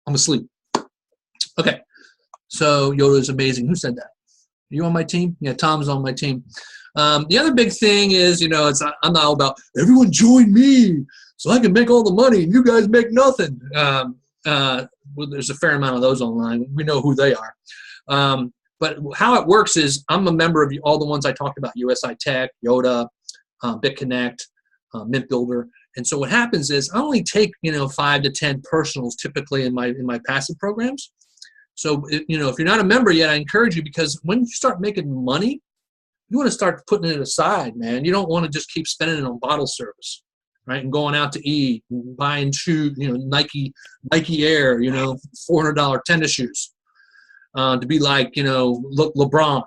I'm asleep. Okay. So Yoda is amazing. Who said that? Are you on my team? Yeah, Tom's on my team. The other big thing is, I'm not all about everyone join me so I can make all the money and you guys make nothing. Well, there's a fair amount of those online. We know who they are. But how it works is I'm a member of all the ones I talked about, USI Tech, Yoda, BitConnect, Mint Builder. And so what happens is I only take, 5 to 10 personals typically in my passive programs. So, if you're not a member yet, I encourage you, because when you start making money, you want to start putting it aside, man. You don't want to just keep spending it on bottle service, right? And going out to eat, and buying shoes, Nike Air, $400 tennis shoes, to be like, LeBron.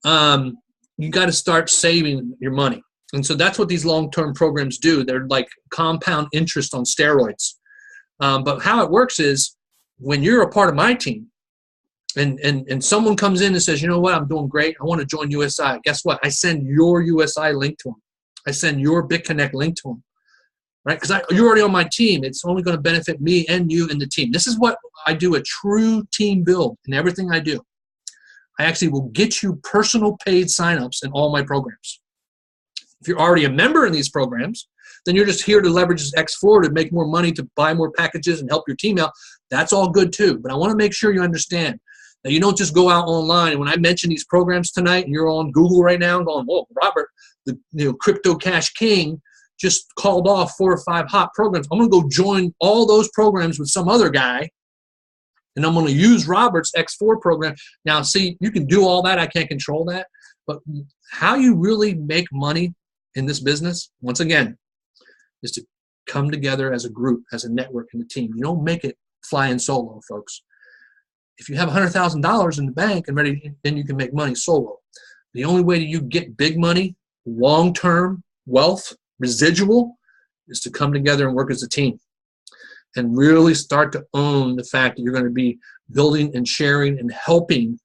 You got to start saving your money. And so that's what these long-term programs do. They're like compound interest on steroids. But how it works is when you're a part of my team, and someone comes in and says, you know what, I'm doing great, I want to join USI. Guess what? I send your USI link to them. I send your BitConnect link to them, right? Because you're already on my team. It's only going to benefit me and you and the team. This is what I do, a true team build in everything I do. I actually will get you personal paid signups in all my programs. If you're already a member in these programs, then you're just here to leverage this X4 to make more money, to buy more packages and help your team out. That's all good too. But I want to make sure you understand that you don't just go out online. And when I mention these programs tonight, and you're on Google right now going, "Whoa, Robert, the Crypto Cash King just called off 4 or 5 hot programs. I'm going to go join all those programs with some other guy, and I'm going to use Robert's X4 program." Now, see, you can do all that. I can't control that. But how you really make money in this business, once again, is to come together as a group, as a network, and a team. You don't make it flying solo, folks. If you have $100,000 in the bank and ready, then you can make money solo. The only way that you get big money, long-term wealth, residual, is to come together and work as a team and really start to own the fact that you're going to be building and sharing and helping,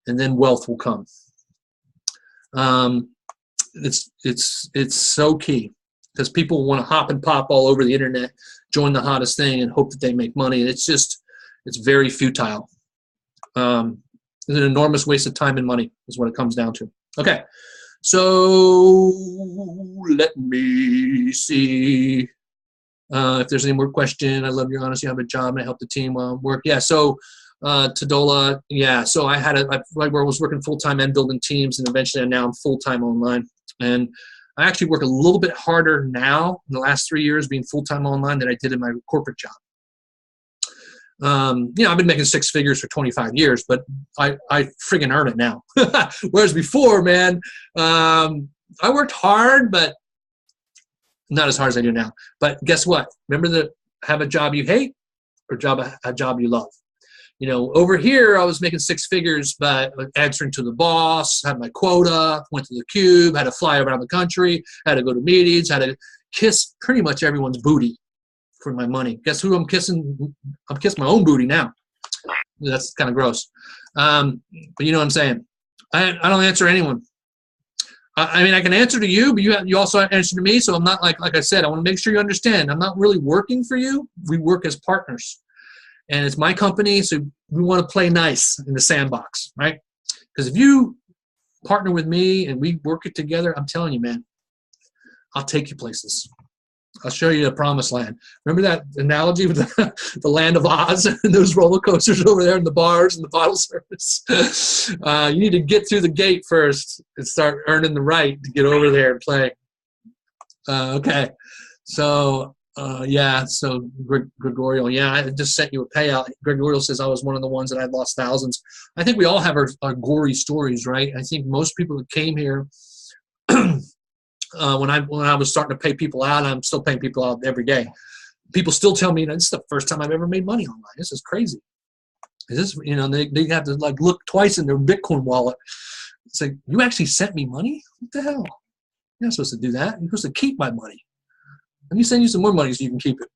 and then wealth will come. It's so key, because people want to hop and pop all over the internet, join the hottest thing, and hope that they make money. And it's very futile. It's an enormous waste of time and money is what it comes down to. Okay, so let me see if there's any more question. I love your honesty. I have a job and I help the team while I'm work. Yeah, so Tadola, yeah, so I was working full-time and building teams, and eventually now I'm full-time online. And I actually work a little bit harder now in the last 3 years being full-time online than I did in my corporate job. I've been making 6 figures for 25 years, but I friggin' earn it now. Whereas before, man, I worked hard, but not as hard as I do now. But guess what? Remember have a job you hate or a job you love. Over here, I was making 6 figures, but answering to the boss, had my quota, went to the cube, had to fly around the country, had to go to meetings, had to kiss pretty much everyone's booty for my money. Guess who I'm kissing? I'm kissing my own booty now. That's kind of gross. But you know what I'm saying? I don't answer anyone. I mean, I can answer to you, but you also answer to me. So I'm not like I said, I want to make sure you understand. I'm not really working for you. We work as partners. And it's my company, so we want to play nice in the sandbox, right? Because if you partner with me and we work it together, I'm telling you, man, I'll take you places. I'll show you the promised land. Remember that analogy with the land of Oz and those roller coasters over there and the bars and the bottle service? You need to get through the gate first and start earning the right to get over there and play. Okay. So, so Gregorio, I just sent you a payout. Gregorio says I was one of the ones that I'd lost thousands. I think we all have our gory stories, right? I think most people that came here when I was starting to pay people out, I'm still paying people out every day. People still tell me, this is the first time I've ever made money online. This is crazy. Is this, they have to look twice in their Bitcoin wallet. It's like, you actually sent me money? What the hell? You're not supposed to do that. You're supposed to keep my money. Let me send you some more money so you can keep it.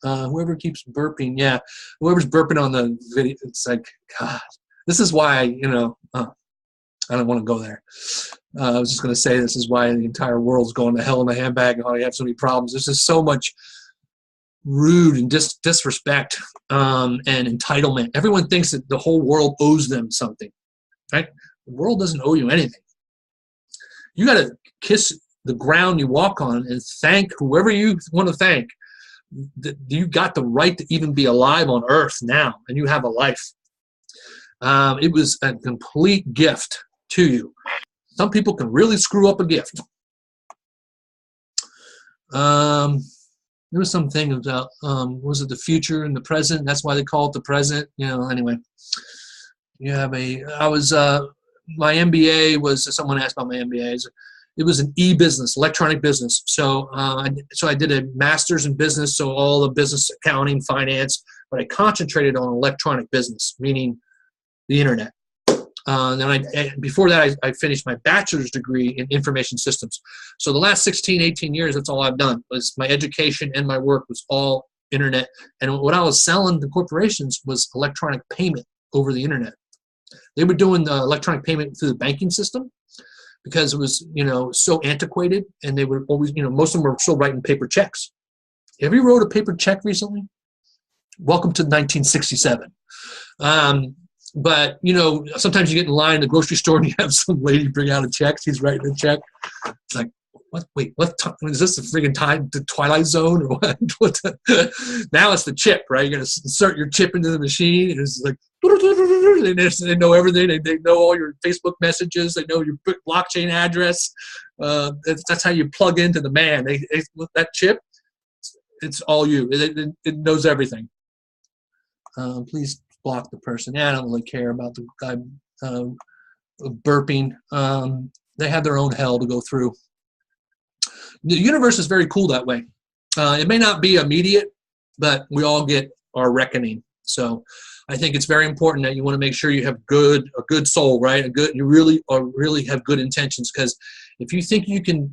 Whoever keeps burping, yeah, whoever's burping on the video, it's like, God, this is why, I don't want to go there. I was just going to say this is why the entire world's going to hell in a handbag and why we have so many problems. There's just so much rude and disrespect and entitlement. Everyone thinks that the whole world owes them something, right? The world doesn't owe you anything. You got to kiss the ground you walk on and thank whoever you want to thank. That you got the right to even be alive on earth now, and you have a life. It was a complete gift to you. Some people can really screw up a gift. There was something about, was it the future and the present? That's why they call it the present. Anyway. You have my MBA was, someone asked about my MBA. It was an e-business, electronic business. So I did a master's in business, so all the business, accounting, finance, but I concentrated on electronic business, meaning the internet. Before that, I finished my bachelor's degree in information systems. So the last 16, 18 years, that's all I've done. Was my education and my work was all internet. And what I was selling to corporations was electronic payment over the internet. They were doing the electronic payment through the banking system because it was, so antiquated, and they were always, most of them were still writing paper checks. Have you wrote a paper check recently? Welcome to 1967. But, sometimes you get in line in the grocery store and you have some lady bring out a check. She's writing a check. It's like, what? Wait, what time? Is this the friggin' time, the Twilight Zone or what? Now it's the chip, right? You're going to insert your chip into the machine. And it's like, they know everything. They know all your Facebook messages. They know your blockchain address. That's how you plug into the man. With that chip, it's all you. It knows everything. Please block the person. Yeah, I don't really care about the guy burping. They have their own hell to go through. The universe is very cool that way. It may not be immediate, but we all get our reckoning. So I think it's very important that you want to make sure you have a good soul, right? You really have good intentions, because if you think you can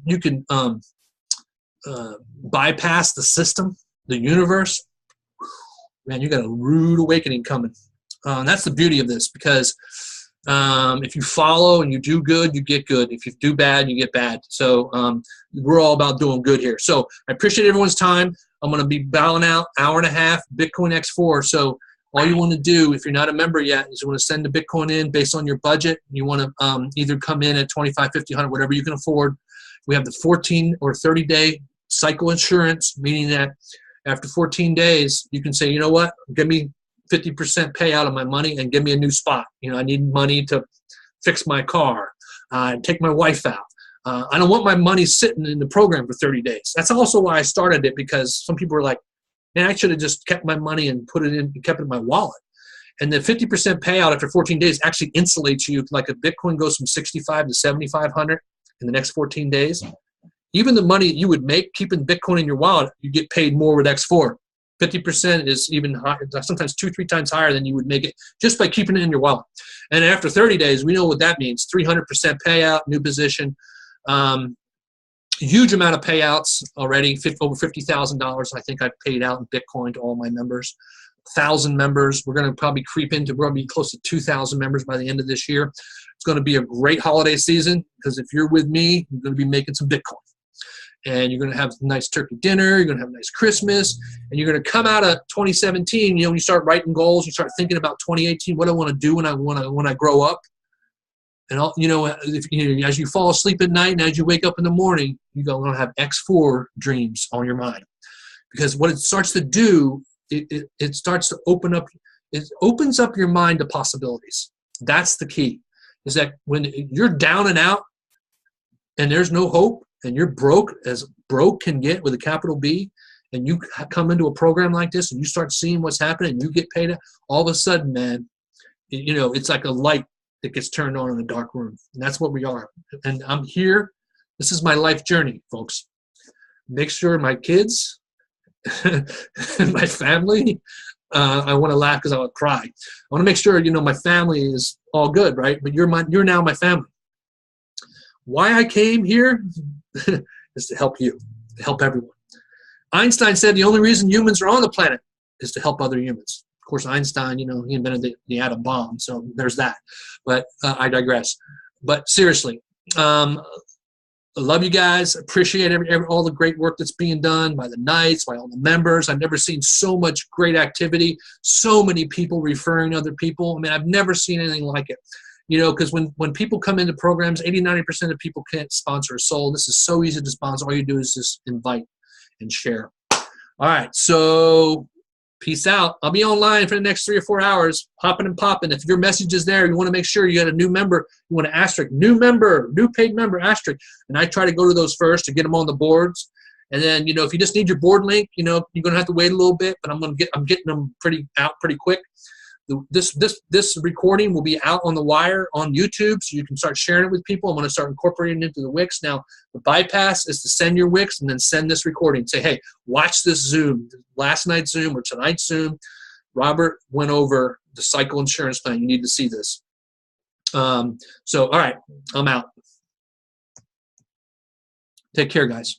bypass the system, the universe, man, you got a rude awakening coming. That's the beauty of this, because if you follow and you do good, you get good. If you do bad, you get bad. So we're all about doing good here. So I appreciate everyone's time. I'm going to be bowing out, hour and a half, Bitcoin X4. So all you want to do, if you're not a member yet, is you want to send the Bitcoin in based on your budget. You want to either come in at 25, 50, 100, whatever you can afford. We have the 14 or 30-day cycle insurance, meaning that after 14 days, you can say, you know what, give me 50% payout of my money and give me a new spot. I need money to fix my car, take my wife out. I don't want my money sitting in the program for 30 days. That's also why I started it, because some people were like, man, I should have just kept my money and put it in and kept it in my wallet. And the 50% payout after 14 days actually insulates you. Like if Bitcoin goes from 65 to 7,500 in the next 14 days, even the money you would make keeping Bitcoin in your wallet, you get paid more with X4. 50% is even higher, sometimes 2-3 times higher than you would make it just by keeping it in your wallet. And after 30 days, we know what that means. 300% payout, new position. Huge amount of payouts already, over $50,000 I think I've paid out in Bitcoin to all my members. 1,000 members. We're going to probably we're going to be close to 2,000 members by the end of this year. It's going to be a great holiday season, because if you're with me, you're going to be making some Bitcoin. And you're going to have a nice turkey dinner, you're going to have a nice Christmas, and you're going to come out of 2017, when you start writing goals, you start thinking about 2018, what I want to do when I grow up. And as you fall asleep at night and as you wake up in the morning, you're going to have X4 dreams on your mind. Because what it starts to do, it starts to opens up your mind to possibilities. That's the key, is that when you're down and out and there's no hope, and you're broke as broke can get with a capital B, and you come into a program like this and you start seeing what's happening and you get paid, all of a sudden, man, it's like a light that gets turned on in a dark room. And that's what we are. And I'm here. This is my life journey, folks. Make sure my kids and my family, I want to laugh because I would cry. I want to make sure, my family is all good, right? But you're now my family. Why I came here is to help you, to help everyone. Einstein said the only reason humans are on the planet is to help other humans. Of course, Einstein, he invented the atom bomb, so there's that. But I digress. But seriously, I love you guys. Appreciate all the great work that's being done by the Knights, by all the members. I've never seen so much great activity, so many people referring other people. I mean, I've never seen anything like it. Because when people come into programs, 80-90% of people can't sponsor a soul. This is so easy to sponsor. All you do is just invite and share. All right, so peace out. I'll be online for the next 3 or 4 hours, popping and popping. If your message is there, you want to make sure you got a new member, you want to asterisk, new member, new paid member, asterisk. And I try to go to those first to get them on the boards. And then, if you just need your board link, you're going to have to wait a little bit, but I'm getting them pretty quick. This recording will be out on the wire on YouTube, so you can start sharing it with people. I'm going to start incorporating it into the Wix. Now, the bypass is to send your Wix and then send this recording. Say, hey, watch this Zoom, last night's Zoom or tonight's Zoom. Robert went over the cycle insurance plan. You need to see this. So, all right, I'm out. Take care, guys.